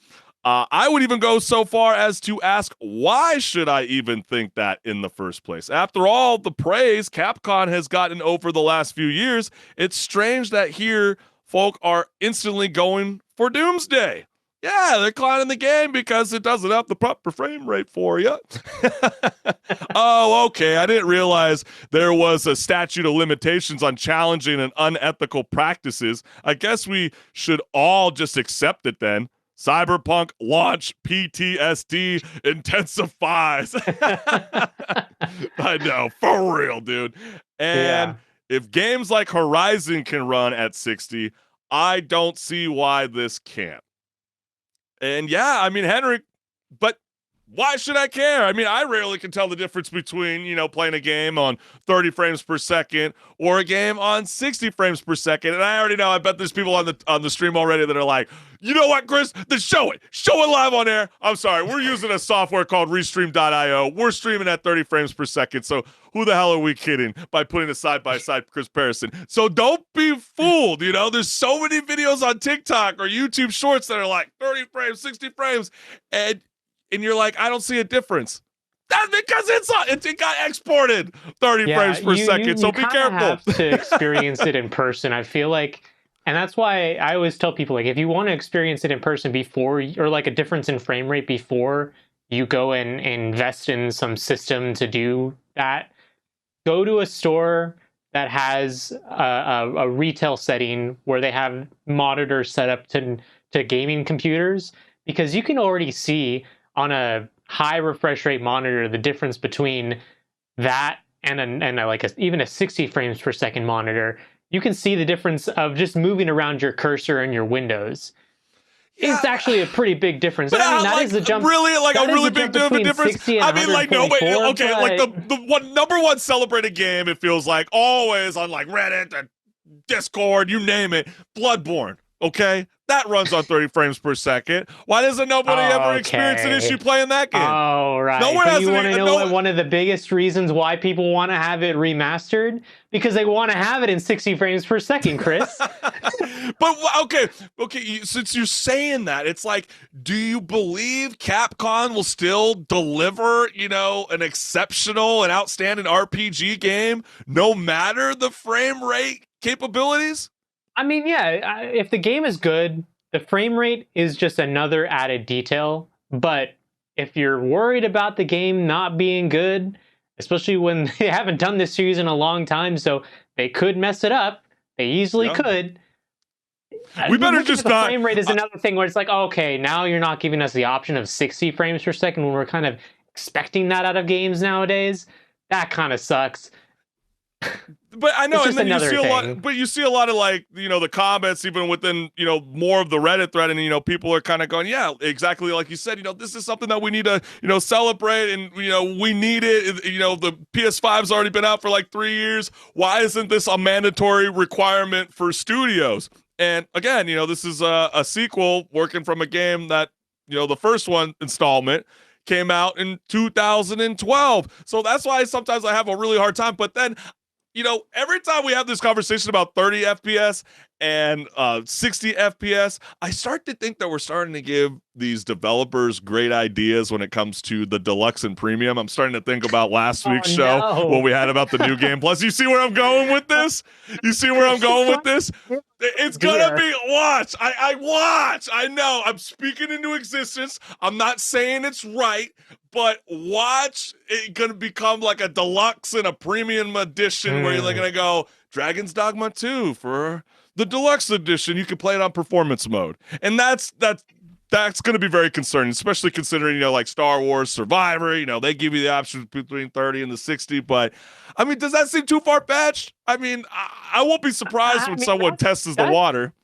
I would even go so far as to ask, why should I even think that in the first place? After all, the praise Capcom has gotten over the last few years, it's strange that here folk are instantly going for Doomsday. Yeah, they're clowning the game because it doesn't have the proper frame rate for you. Oh, okay. I didn't realize there was a statute of limitations on challenging and unethical practices. I guess we should all just accept it then. Cyberpunk launch PTSD intensifies. I know, for real, dude. And if games like Horizon can run at 60, I don't see why this can't. And yeah, I mean, HenricK, but why should I care? I mean, I rarely can tell the difference between, playing a game on 30 frames per second or a game on 60 frames per second. And I already know, I bet there's people on the stream already that are like, you know what, Chris? Then show it live on air. I'm sorry, we're using a software called Restream.io. We're streaming at 30 frames per second. So who the hell are we kidding by putting a side-by-side comparison? So don't be fooled. There's so many videos on TikTok or YouTube Shorts that are like 30 frames, 60 frames, and you're like, I don't see a difference. That's because it got exported 30 frames per second. So be careful. You have to experience it in person. I feel like, and that's why I always tell people, like, if you want to experience it in person before, or like a difference in frame rate before you go and invest in some system to do that, go to a store that has a retail setting where they have monitors set up to gaming computers, because you can already see on a high refresh rate monitor the difference between that and even a 60 frames per second monitor. You can see the difference of just moving around your cursor and your windows. Yeah. It's actually a pretty big difference. But that is the jump. Really, like a really big difference. I mean, like, no, wait, okay, like the number one celebrated game, it feels like always on like Reddit, Discord, you name it, Bloodborne. Okay, that runs on 30 frames per second. Why doesn't nobody ever experience an issue playing that game? Oh, right. No one but has you want to know no, what one of the biggest reasons why people want to have it remastered? Because they want to have it in 60 frames per second, Chris. But okay, since you're saying that, it's like, do you believe Capcom will still deliver, an exceptional and outstanding RPG game no matter the frame rate capabilities? I mean, yeah, if the game is good, the frame rate is just another added detail. But if you're worried about the game not being good, especially when they haven't done this series in a long time, so they could mess it up. They easily could. We better just not. Frame rate is another thing where it's like, okay, now you're not giving us the option of 60 frames per second when we're kind of expecting that out of games nowadays. That kind of sucks. But I know, and then you see thing. a lot. But you see a lot of the comments even within more of the Reddit thread, and people are kind of going, yeah, exactly like you said. This is something that we need to celebrate, and we need it. The PS5's already been out for like 3 years. Why isn't this a mandatory requirement for studios? And again, this is a sequel working from a game that the first one installment came out in 2012. So that's why sometimes I have a really hard time. But then, every time we have this conversation about 30 FPS and 60 FPS, I start to think that we're starting to give these developers great ideas when it comes to the deluxe and premium. I'm starting to think about last week's show when we had about the new game. Plus, you see where I'm going with this? You see where I'm going with this? It's gonna be watch. I watch. I know. I'm speaking into existence. I'm not saying it's right, but watch it gonna become like a deluxe and a premium edition where you're gonna go Dragon's Dogma 2 for the deluxe edition. You can play it on performance mode, and that's going to be very concerning, especially considering like Star Wars Survivor. They give you the options between 30 and the 60. But I mean, does that seem too far fetched? I mean, I won't be surprised when someone tests the water.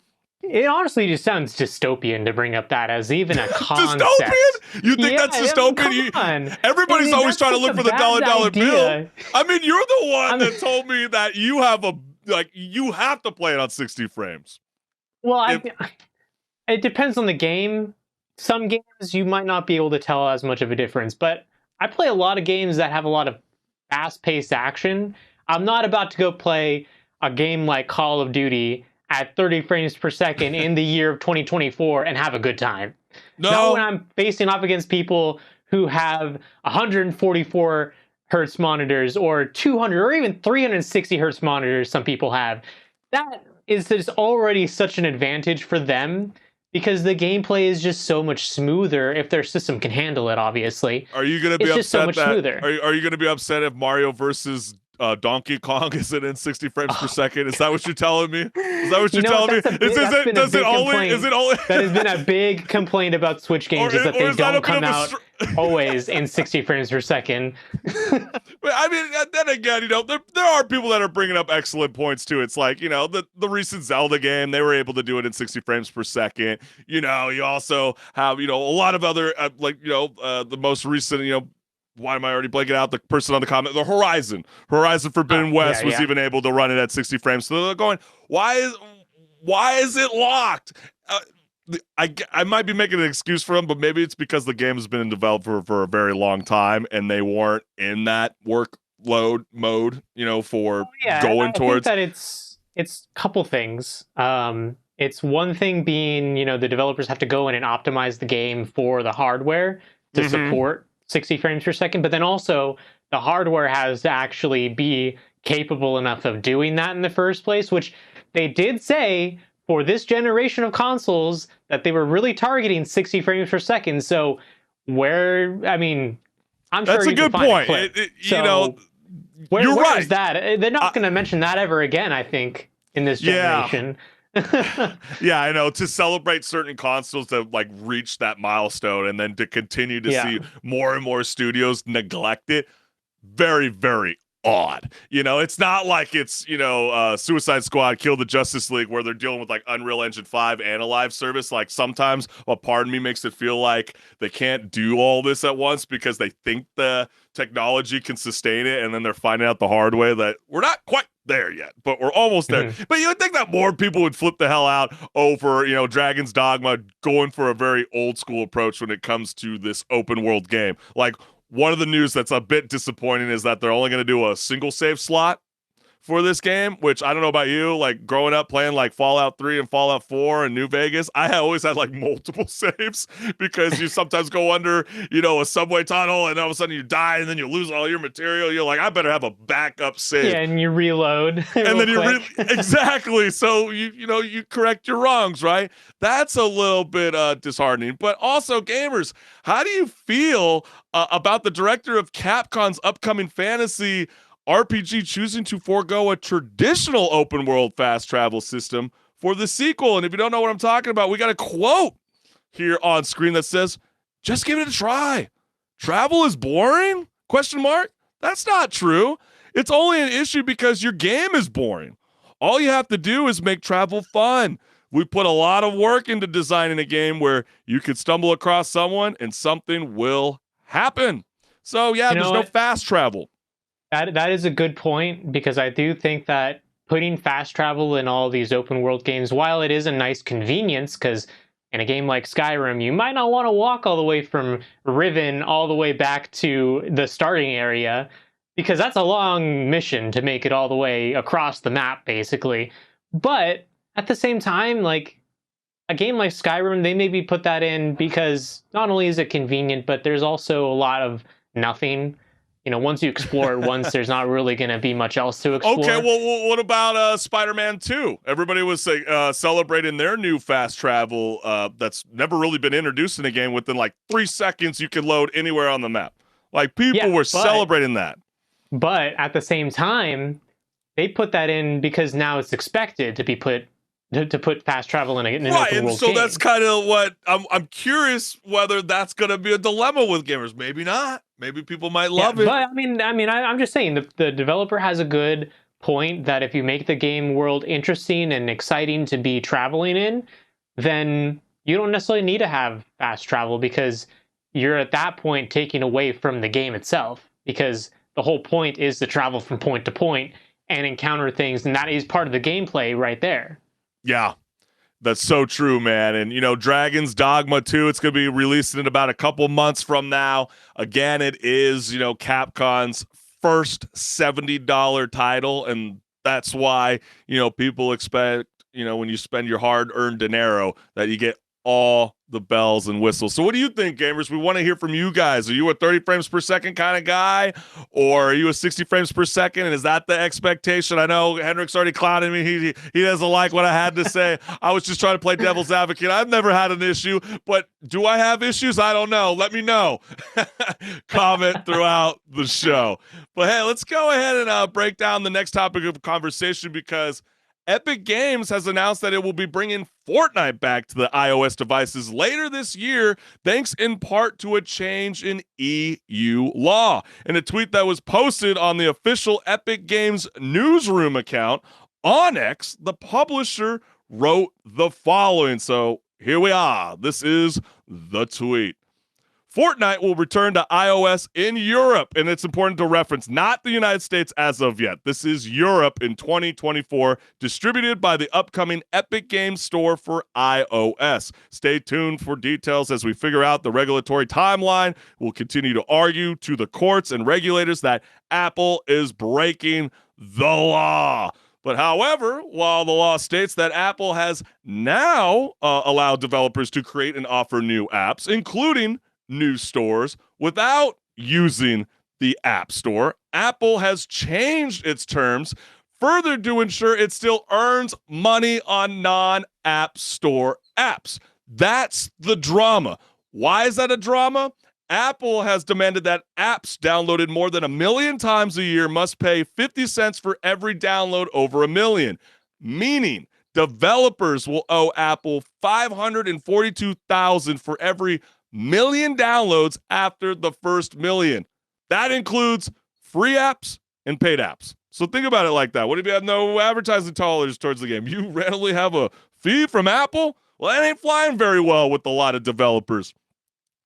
It honestly just sounds dystopian to bring up that as even a concept. Dystopian? You think that's dystopian? Come on. Everybody's always trying to look for the dollar bill. I mean, you're the one that told me that you have you have to play it on 60 frames. Well, it depends on the game. Some games you might not be able to tell as much of a difference, but I play a lot of games that have a lot of fast-paced action. I'm not about to go play a game like Call of Duty at 30 frames per second in the year of 2024 and have a good time. No. Not when I'm facing off against people who have 144 hertz monitors or 200 or even 360 hertz monitors some people have. That is just already such an advantage for them because the gameplay is just so much smoother if their system can handle it, obviously. Are you going to be upset just so much smoother. Are you going to be upset if Mario versus Donkey Kong isn't in 60 frames per second? Is that what you're telling me? Is that what you're telling me? Does it only? That has been a big complaint about Switch games is that they don't come out always in 60 frames per second. But I mean, then again, there are people that are bringing up excellent points too. It's like, the recent Zelda game, they were able to do it in 60 frames per second. You also have, a lot of other, the most recent, why am I already blanking out the person on the comment? The Horizon Forbidden West was even able to run it at 60 frames. So they're going, why is it locked? I might be making an excuse for them, but maybe it's because the game has been in development for a very long time and they weren't in that workload mode, for going towards. I think that it's a couple things. It's one thing being, the developers have to go in and optimize the game for the hardware to support 60 frames per second, but then also the hardware has to actually be capable enough of doing that in the first place, which they did say for this generation of consoles that they were really targeting 60 frames per second. So I'm sure that's a good point. You're right. Is that? They're not going to mention that ever again, I think, in this generation. Yeah, I know, to celebrate certain consoles that reach that milestone and then to continue to see more and more studios neglect it. Very, very odd. It's not like it's, Suicide Squad, Kill the Justice League, where they're dealing with like Unreal Engine 5 and a live service. Like sometimes a part of me makes it feel like they can't do all this at once because they think the technology can sustain it, and then they're finding out the hard way that we're not quite there yet, but we're almost there. But you would think that more people would flip the hell out over, Dragon's Dogma going for a very old school approach when it comes to this open world game. Like, one of the news that's a bit disappointing is that they're only going to do a single save slot for this game, which I don't know about you, like growing up playing like Fallout 3 and Fallout 4 and New Vegas, I always had like multiple saves because you sometimes go under, a subway tunnel and all of a sudden you die and then you lose all your material. You're like, I better have a backup save. Yeah, and you reload. And then exactly. So you correct your wrongs, right? That's a little bit disheartening. But also, gamers, how do you feel about the director of Capcom's upcoming fantasy RPG choosing to forego a traditional open world fast travel system for the sequel? And if you don't know what I'm talking about, we got a quote here on screen that says, "Just give it a try. Travel is boring? ? That's not true. It's only an issue because your game is boring. All you have to do is make travel fun. We put a lot of work into designing a game where you could stumble across someone and something will happen." So yeah, there's no fast travel. That is a good point, because I do think that putting fast travel in all these open world games, while it is a nice convenience, because in a game like Skyrim, you might not want to walk all the way from Riven all the way back to the starting area, because that's a long mission to make it all the way across the map, basically. But at the same time, like a game like Skyrim, they maybe put that in because not only is it convenient, but there's also a lot of nothing. Once you explore it once, there's not really going to be much else to explore. Okay, well, what about Spider-Man 2? Everybody was celebrating their new fast travel that's never really been introduced in a game. Within like 3 seconds, you could load anywhere on the map. Like, people were celebrating that. But at the same time, they put that in because now it's expected to be put fast travel in an open world and so game. that's kind of what I'm curious whether that's going to be a dilemma with gamers. Maybe not. Maybe people might love it. But I'm just saying the developer has a good point that if you make the game world interesting and exciting to be traveling in, then you don't necessarily need to have fast travel, because you're at that point taking away from the game itself, because the whole point is to travel from point to point and encounter things, and that is part of the gameplay right there. Yeah, that's so true, man. And, Dragon's Dogma 2, it's going to be released in about a couple months from now. Again, it is, Capcom's first $70 title. And that's why, people expect, when you spend your hard-earned dinero, that you get all the bells and whistles. So what do you think, gamers? We want to hear from you guys. Are you a 30 frames per second kind of guy, or are you a 60 frames per second? And is that the expectation? I know Henrik's already clowning me. He doesn't like what I had to say. I was just trying to play devil's advocate. I've never had an issue, but do I have issues? I don't know. Let me know. Comment throughout the show. But hey, let's go ahead and break down the next topic of conversation, because Epic Games has announced that it will be bringing Fortnite back to the iOS devices later this year, thanks in part to a change in EU law. In a tweet that was posted on the official Epic Games newsroom account on X, the publisher wrote the following. So here we are. This is the tweet. Fortnite will return to iOS in Europe, and it's important to reference not the United States as of yet. This is Europe in 2024, distributed by the upcoming Epic Games Store for iOS. Stay tuned for details as we figure out the regulatory timeline. We'll continue to argue to the courts and regulators that Apple is breaking the law. But however, while the law states that Apple has now allowed developers to create and offer new apps, including new stores, without using the App Store, Apple has changed its terms further to ensure it still earns money on non-App Store apps. That's the drama. Why is that a drama? Apple has demanded that apps downloaded more than 1 million times a year must pay 50 cents for every download over 1 million, meaning developers will owe Apple $542,000 for every million downloads after the first million. That includes free apps in paid apps. So think about it like that. What if you have no advertising dollars towards the game? You randomly have a fee from Apple? Well, that ain't flying very well with a lot of developers.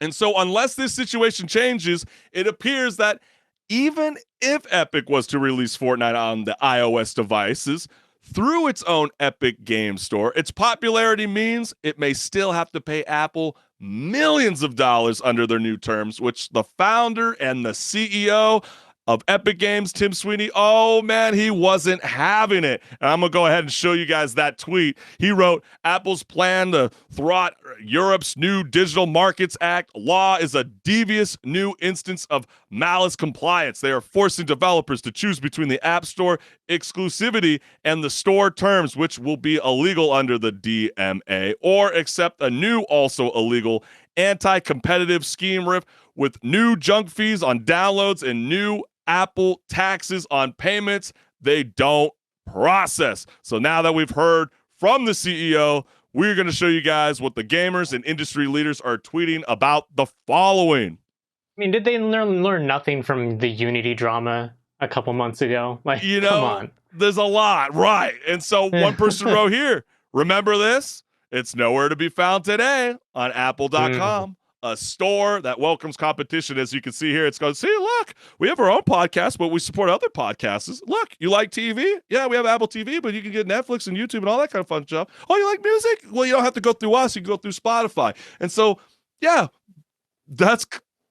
And so unless this situation changes, it appears that even if Epic was to release Fortnite on the iOS devices through its own Epic Game Store, its popularity means it may still have to pay Apple millions of dollars under their new terms, which the founder and the CEO of Epic Games, Tim Sweeney, oh man, he wasn't having it. And I'm going to go ahead and show you guys that tweet. He wrote, Apple's plan to thwart Europe's new Digital Markets Act law is a devious new instance of malice compliance. They are forcing developers to choose between the App Store exclusivity and the store terms, which will be illegal under the DMA, or accept a new, also illegal, anti-competitive scheme riff with new junk fees on downloads and new Apple taxes on payments they don't process. So now that we've heard from the CEO, we're going to show you guys what the gamers and industry leaders are tweeting about the following. I mean, did they learn nothing from the Unity drama a couple months ago? Like, come on. There's a lot, right? And so one person wrote here, remember this? It's nowhere to be found today on apple.com. A store that welcomes competition. As you can see here, it's going, see, look, we have our own podcast, but we support other podcasts. Look, you like TV? Yeah, we have Apple TV, but you can get Netflix and YouTube and all that kind of fun stuff. Oh, you like music? Well, you don't have to go through us. You can go through Spotify. And so, yeah, that's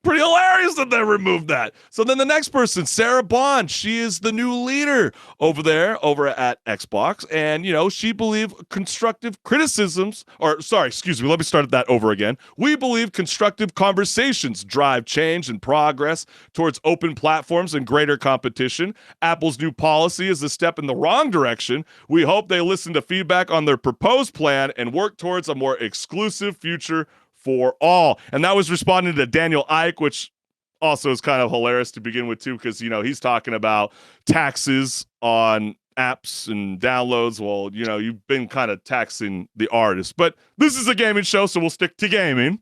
pretty hilarious that they removed that. So then the next person, Sarah Bond, she is the new leader over at Xbox. And, you know, she believed constructive criticisms, let me start that over again. We believe constructive conversations drive change and progress towards open platforms and greater competition. Apple's new policy is a step in the wrong direction. We hope they listen to feedback on their proposed plan and work towards a more exclusive future for all. And that was responding to Daniel Ike, which also is kind of hilarious to begin with too, because, you know, he's talking about taxes on apps and downloads. Well, you know, you've been kind of taxing the artist, but this is a gaming show, so we'll stick to gaming.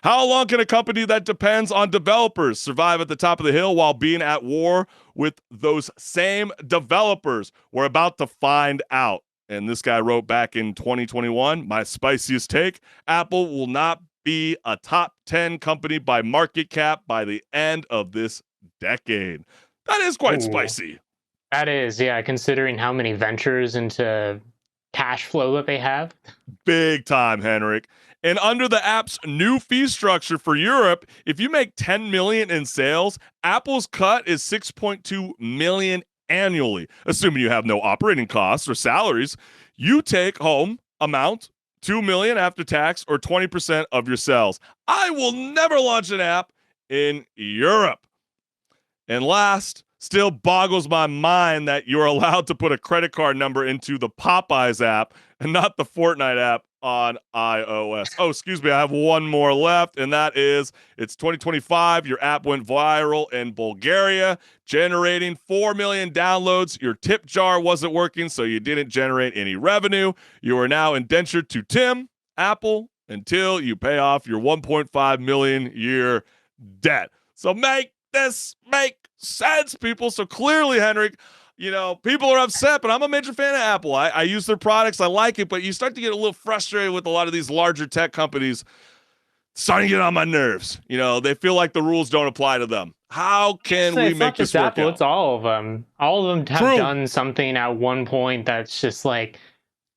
How long can a company that depends on developers survive at the top of the hill while being at war with those same developers? We're about to find out. And this guy wrote back in 2021, my spiciest take, Apple will not be a top 10 company by market cap by the end of this decade. That is quite spicy. That is, yeah, considering how many ventures into cash flow that they have. Big time, HenricK. And under the app's new fee structure for Europe, if you make 10 million in sales, Apple's cut is 6.2 million annually. Assuming you have no operating costs or salaries, you take home amount 2 million after tax, or 20% of your sales. I will never launch an app in Europe. And last, still boggles my mind that you're allowed to put a credit card number into the Popeyes app and not the Fortnite app on iOS. Oh, excuse me, I have one more left, and that is, it's 2025. Your app went viral in Bulgaria, generating 4 million downloads. Your tip jar wasn't working, so you didn't generate any revenue. You are now indentured to Tim, Apple, until you pay off your 1.5 million year debt. So make this make sense, people. So clearly, HenricK, you know, people are upset, but I'm a major fan of Apple. I use their products. I like it, but you start to get a little frustrated with a lot of these larger tech companies starting to get on my nerves. You know, they feel like the rules don't apply to them. How can we make this work Apple, out? it's all of them. All of them have done something at one point that's just like,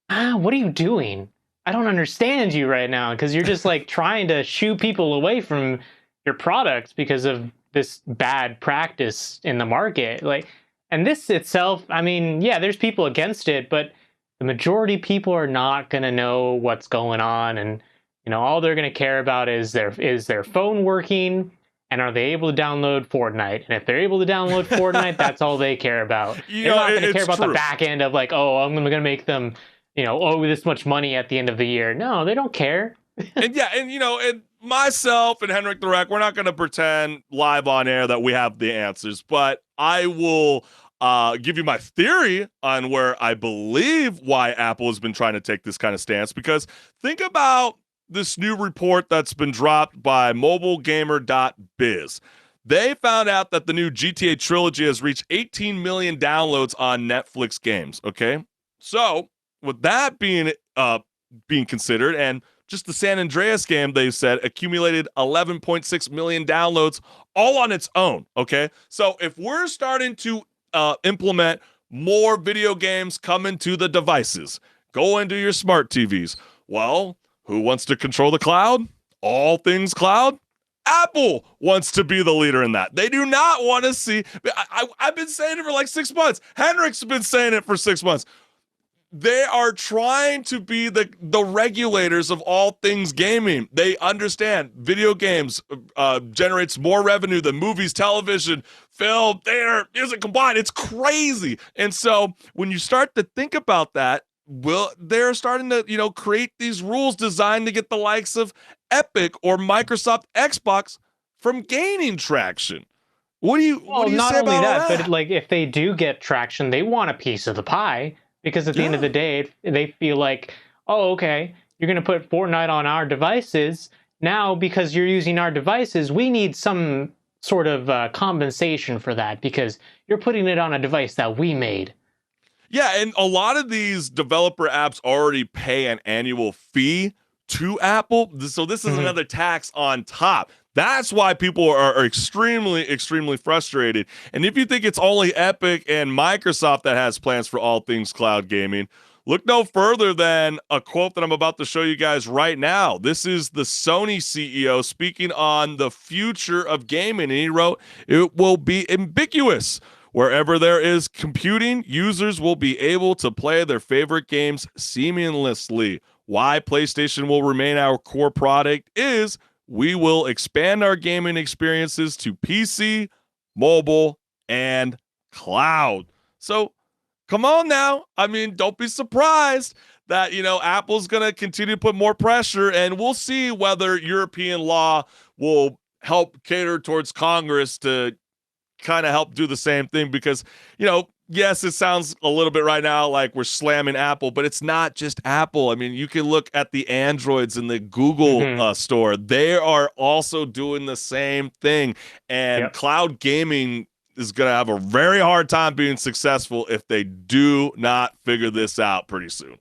what are you doing? I don't understand you right now, because you're just like trying to shoo people away from your products because of this bad practice in the market. Like, and this itself, I mean, yeah, there's people against it, but the majority of people are not going to know what's going on. And, you know, all they're going to care about is their phone working, and are they able to download Fortnite? And if they're able to download Fortnite, that's all they care about. They're not going to care about the back end of like, oh, I'm going to make them, you know, owe this much money at the end of the year. No, they don't care. And yeah, and you know, and myself and HenricK The WrecK, we're not going to pretend live on air that we have the answers, but I will give you my theory on where I believe why Apple has been trying to take this kind of stance. Because think about this new report that's been dropped by mobilegamer.biz. They found out that the new GTA trilogy has reached 18 million downloads on Netflix games. Okay, so with that being considered, and just the San Andreas game, they said, accumulated 11.6 million downloads all on its own. Okay, so if we're starting to implement more video games coming to the devices, go into your smart TVs. Well, who wants to control the cloud? All things cloud? Apple wants to be the leader in that. They do not want to see. I've been saying it for like 6 months. Henrik's been saying it for 6 months. They are trying to be the regulators of all things gaming. They understand video games generates more revenue than movies, television, film, theater, music combined. It's crazy. And so when you start to think about that, they're starting to, create these rules designed to get the likes of Epic or Microsoft Xbox from gaining traction. What do you say about not only that, that? but like if they do get traction, they want a piece of the pie. Because at the end of the day, they feel like, oh, okay, you're going to put Fortnite on our devices. Now, because you're using our devices, we need some sort of compensation for that because you're putting it on a device that we made. Yeah, and a lot of these developer apps already pay an annual fee to Apple. So this is another tax on top. That's why people are extremely, extremely frustrated. And if you think it's only Epic and Microsoft that has plans for all things cloud gaming, look no further than a quote that I'm about to show you guys right now. This is the Sony CEO speaking on the future of gaming. And he wrote, "It will be ambiguous. Wherever there is computing, users will be able to play their favorite games seamlessly. Why PlayStation will remain our core product is we will expand our gaming experiences to PC, mobile, and cloud." So come on now. I mean, don't be surprised that, Apple's going to continue to put more pressure, and we'll see whether European law will help cater towards Congress to kind of help do the same thing because, yes, it sounds a little bit right now like we're slamming Apple, but it's not just Apple. I mean, you can look at the Androids in the Google store. They are also doing the same thing. And cloud gaming is going to have a very hard time being successful if they do not figure this out pretty soon.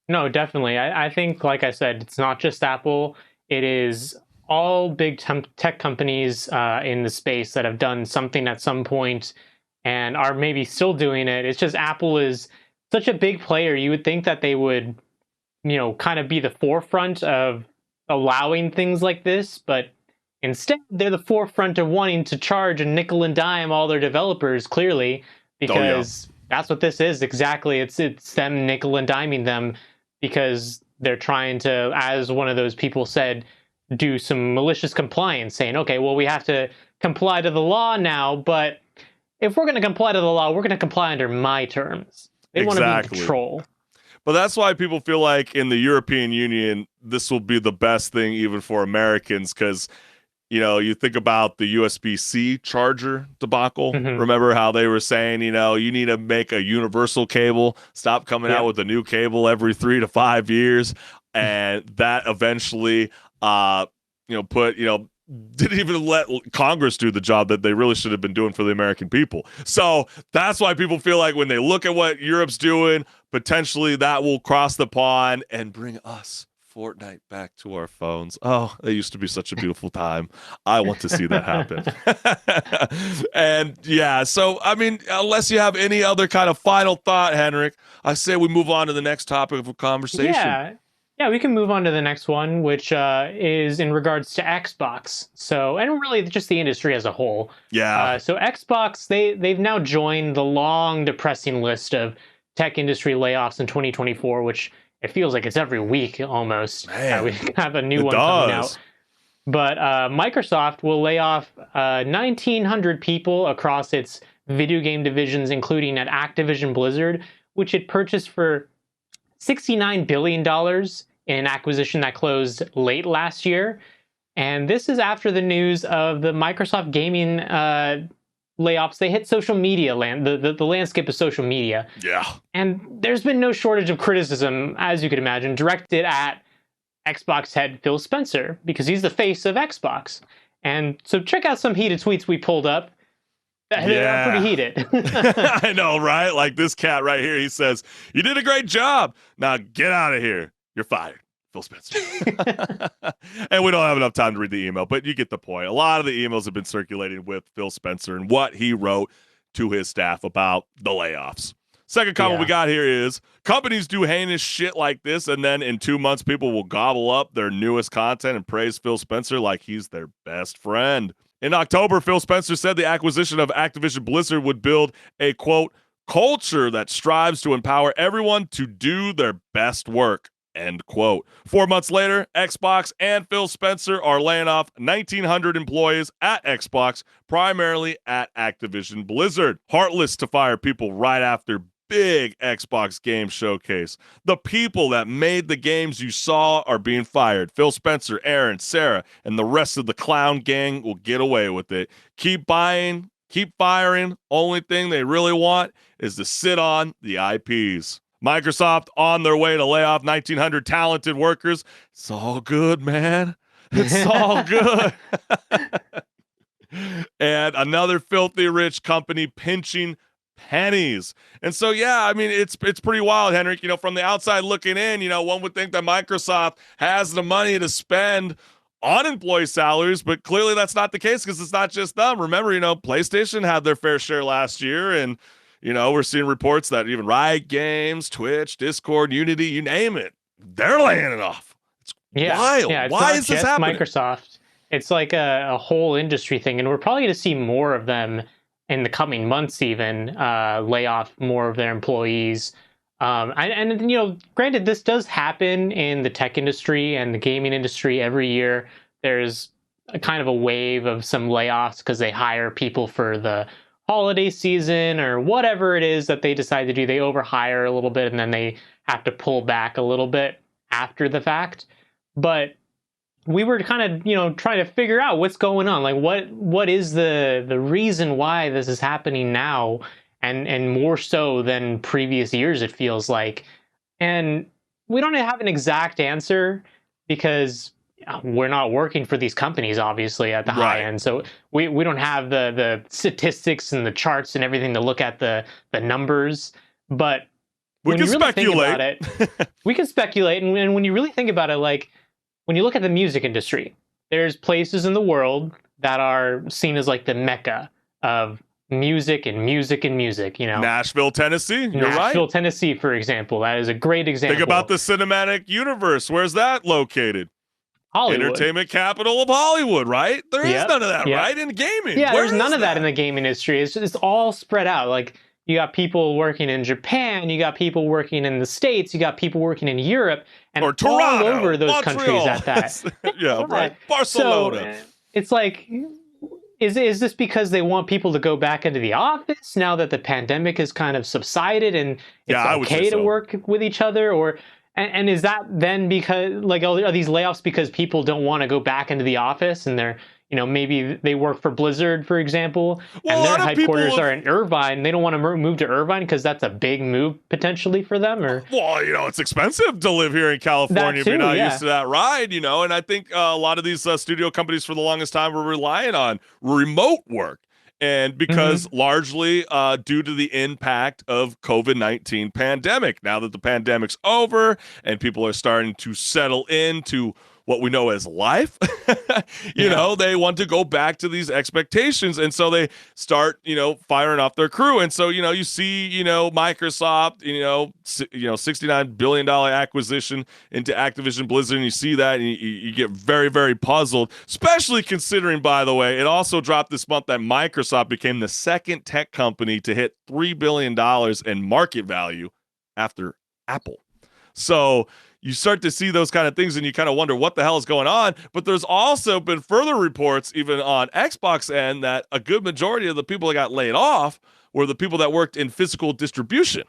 No, definitely. I think, like I said, it's not just Apple. It is all big tech companies in the space that have done something at some point and are maybe still doing it. It's just Apple is such a big player. You would think that they would, kind of be the forefront of allowing things like this, but instead they're the forefront of wanting to charge a nickel and dime all their developers, clearly, because that's what this is exactly. It's them nickel and diming them because they're trying to, as one of those people said, do some malicious compliance, saying, okay, well, we have to comply to the law now, but if we're going to comply to the law, we're going to comply under my terms. They want to be in control. But that's why people feel like in the European Union, this will be the best thing even for Americans because, you think about the USB-C charger debacle. Remember how they were saying, you need to make a universal cable, stop coming out with a new cable every 3 to 5 years. And that eventually, didn't even let Congress do the job that they really should have been doing for the American people. So that's why people feel like when they look at what Europe's doing, potentially that will cross the pond and bring us Fortnite back to our phones. Oh, it used to be such a beautiful time. I want to see that happen. And so, I mean, unless you have any other kind of final thought, Henrik, I say we move on to the next topic of conversation. Yeah, we can move on to the next one, which is in regards to Xbox. So, and really just the industry as a whole. Yeah. So Xbox, they've now joined the long, depressing list of tech industry layoffs in 2024, which it feels like it's every week almost. We have a new one coming out. But Microsoft will lay off 1,900 people across its video game divisions, including at Activision Blizzard, which it purchased for $69 billion in an acquisition that closed late last year. And this is after the news of the Microsoft gaming layoffs. They hit social media the landscape of social media. Yeah. And there's been no shortage of criticism, as you could imagine, directed at Xbox head Phil Spencer, because he's the face of Xbox. And so check out some heated tweets we pulled up. They're pretty heated. I know, right? Like this cat right here, he says, "You did a great job. Now get out of here. You're fired." Phil Spencer. And we don't have enough time to read the email, but you get the point. A lot of the emails have been circulating with Phil Spencer and what he wrote to his staff about the layoffs. Second comment we got here is, companies do heinous shit like this, and then in 2 months, people will gobble up their newest content and praise Phil Spencer like he's their best friend. In October, Phil Spencer said the acquisition of Activision Blizzard would build a, quote, culture that strives to empower everyone to do their best work, end quote. 4 months later, Xbox and Phil Spencer are laying off 1,900 employees at Xbox, primarily at Activision Blizzard. Heartless to fire people right after big Xbox game showcase. The people that made the games you saw are being fired. Phil Spencer, Aaron, Sarah, and the rest of the clown gang will get away with it. Keep buying, keep firing. Only thing they really want is to sit on the IPs. Microsoft on their way to lay off 1,900 talented workers. It's all good, man. It's all good. And another filthy rich company pinching pennies. And so, yeah, I mean, it's pretty wild, Henrik. You know, from the outside looking in, you know, one would think that Microsoft has the money to spend on employee salaries, but clearly that's not the case because it's not just them. Remember, you know, PlayStation had their fair share last year, and, you know, we're seeing reports that even Riot Games, Twitch, Discord, Unity, you name it, they're laying it off. It's wild. Yeah, it's Why is this happening? Microsoft. It's like a whole industry thing, and we're probably going to see more of them in the coming months, even lay off more of their employees. And you know, granted, this does happen in the tech industry and the gaming industry every year. There's a kind of a wave of some layoffs because they hire people for the holiday season or whatever it is that they decide to do. They overhire a little bit and then they have to pull back a little bit after the fact. But we were kind of, you know, trying to figure out what's going on. Like, what is the reason why this is happening now, and more so than previous years, it feels like. And we don't have an exact answer because we're not working for these companies, obviously, at the high end. So we don't have the statistics and the charts and everything to look at the numbers. But we can really speculate. We can speculate. And when you really think about it, like, when you look at the music industry, there's places in the world that are seen as like the mecca of music and music and music, you know. Nashville, Tennessee. You're right. Nashville, Tennessee, for example. That is a great example. Think about the cinematic universe. Where's that located? Hollywood. Entertainment capital of Hollywood, right? There is none of that, right? In gaming. Yeah, there's none of that in the gaming industry. It's all spread out. Like, you got people working in Japan, you got people working in the States, you got people working in Europe, and or Toronto, all over those Montreal. Countries at that. Yeah, right. Barcelona. So, it's like, is this because they want people to go back into the office now that the pandemic has kind of subsided and it's okay to work with each other? Or and is that then because, like, are these layoffs because people don't want to go back into the office and they're, you know, maybe they work for Blizzard, for example, and their headquarters are in Irvine. They don't want to move to Irvine because that's a big move potentially for them. Or, well, you know, it's expensive to live here in California if you're not used to that ride, you know. And I think a lot of these studio companies for the longest time were relying on remote work. And because largely due to the impact of COVID-19 pandemic, now that the pandemic's over and people are starting to settle into what we know as life, you know, they want to go back to these expectations. And so they start, you know, firing off their crew. And so, you know, you see, you know, Microsoft, you know, $69 billion acquisition into Activision Blizzard. And you see that and you get very, very puzzled, especially considering, by the way, it also dropped this month that Microsoft became the second tech company to hit $3 billion in market value after Apple. So you start to see those kind of things and you kind of wonder what the hell is going on. But there's also been further reports, even on Xbox end, that a good majority of the people that got laid off were the people that worked in physical distribution,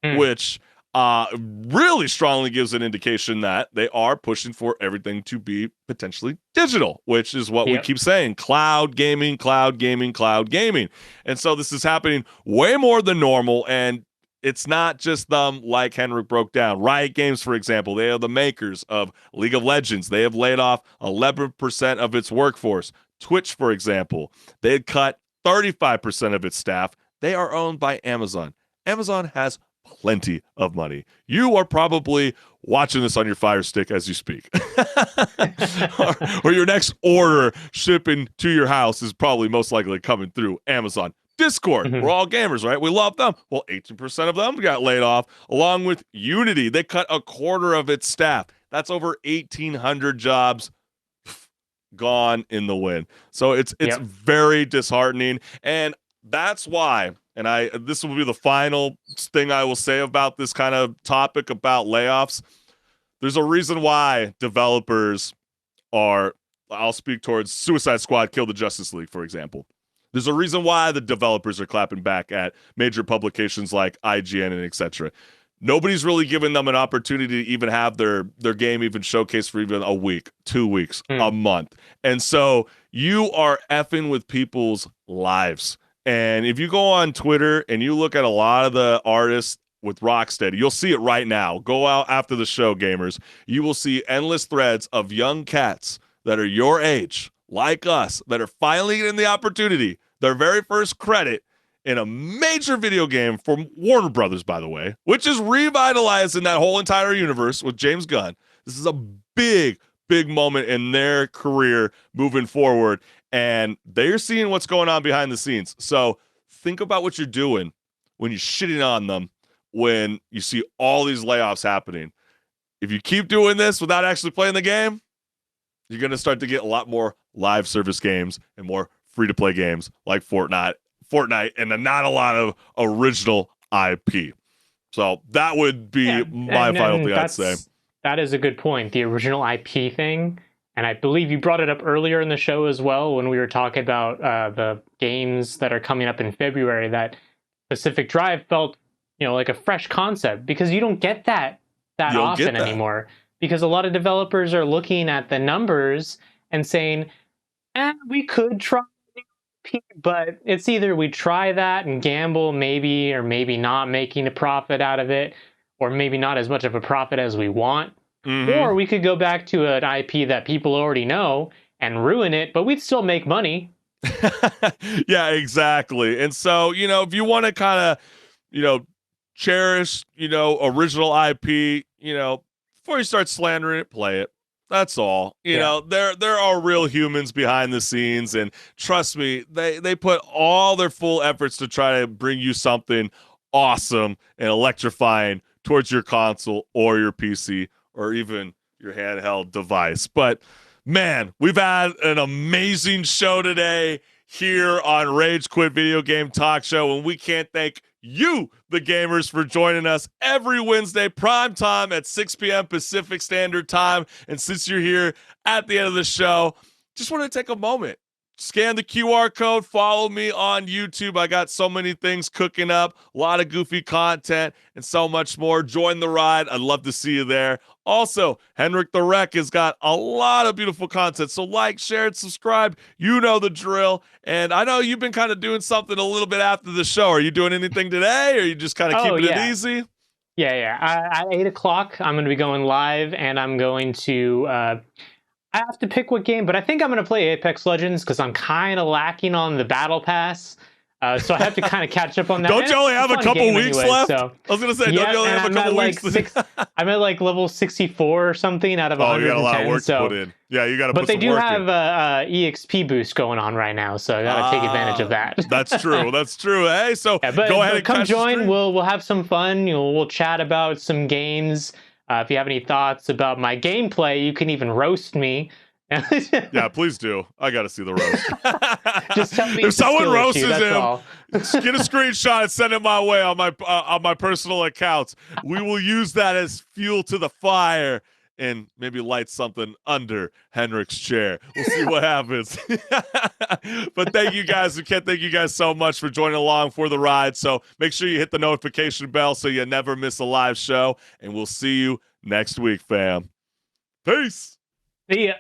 which really strongly gives an indication that they are pushing for everything to be potentially digital, which is what we keep saying: cloud gaming, cloud gaming, cloud gaming. And so this is happening way more than normal. And it's not just them, like HenricK broke down. Riot Games, for example, they are the makers of League of Legends. They have laid off 11% of its workforce. Twitch, for example, they had cut 35% of its staff. They are owned by Amazon. Amazon has plenty of money. You are probably watching this on your Fire Stick as you speak. or your next order shipping to your house is probably most likely coming through Amazon. Discord, we're all gamers, right? We love them. Well, 18% of them got laid off, along with Unity. They cut a quarter of its staff. That's over 1,800 jobs gone in the wind. So it's very disheartening. And that's why, and this will be the final thing I will say about this kind of topic about layoffs. There's a reason why developers I'll speak towards Suicide Squad, Kill the Justice League, for example. There's a reason why the developers are clapping back at major publications like IGN and etc. Nobody's really given them an opportunity to even have their game even showcased for even a week, 2 weeks, a month. And so you are effing with people's lives. And if you go on Twitter and you look at a lot of the artists with Rocksteady, you'll see it right now. Go out after the show, gamers. You will see endless threads of young cats that are your age, like us, that are finally getting the opportunity, their very first credit in a major video game from Warner Brothers, by the way, which is revitalizing that whole entire universe with James Gunn. This is a big, big moment in their career moving forward, and they're seeing what's going on behind the scenes. So think about what you're doing when you're shitting on them, when you see all these layoffs happening. If you keep doing this without actually playing the game, you're going to start to get a lot more live service games and more free-to-play games like Fortnite, and not a lot of original IP. So that would be my final thing I'd say. That is a good point, the original IP thing. And I believe you brought it up earlier in the show as well when we were talking about the games that are coming up in February, that Pacific Drive felt, like a fresh concept, because you don't get that often anymore. Because a lot of developers are looking at the numbers and saying, we could try, but it's either we try that and gamble maybe or maybe not making a profit out of it, or maybe not as much of a profit as we want. Or we could go back to an IP that people already know and ruin it, but we'd still make money. Yeah, exactly. And so, if you want to kind of, cherish, original IP, before you start slandering it, play it. That's all. There are real humans behind the scenes, and trust me, they put all their full efforts to try to bring you something awesome and electrifying towards your console or your PC or even your handheld device. But man, we've had an amazing show today here on Rage Quit Video Game Talk Show, and we can't thank you, the gamers, for joining us every Wednesday prime time at 6 p.m. Pacific Standard Time. And since you're here at the end of the show, just want to take a moment, scan the QR code, follow me on YouTube. I got so many things cooking up, a lot of goofy content and so much more. Join the ride. I'd love to see you there. Also, HenricK The WrecK has got a lot of beautiful content. So like, share, and subscribe. You know the drill. And I know you've been kind of doing something a little bit after the show. Are you doing anything today, or are you just kind of keeping it easy? Yeah. At 8 o'clock, I'm going to be going live, and I'm going to... I have to pick what game, but I think I'm going to play Apex Legends because I'm kind of lacking on the Battle Pass. So I have to kind of catch up on that. Don't you only have a couple weeks left? So. I was going to say, don't you only have a couple weeks? I'm at like level 64 or something out of 110. You got a lot of work to put in. Yeah, you got to put some work in. But they do have EXP boost going on right now, so I got to take advantage of that. That's true. That's true. Hey, so go ahead and come join. We'll have some fun. We'll chat about some games. If you have any thoughts about my gameplay, you can even roast me. Yeah, please do. I got to see the roast. Just tell me if someone roasts him, all. get a screenshot and send it my way on my personal accounts. We will use that as fuel to the fire and maybe light something under HenricK's chair. We'll see what happens. But thank you guys. We can't thank you guys so much for joining along for the ride. So make sure you hit the notification bell so you never miss a live show. And we'll see you next week, fam. Peace. See ya.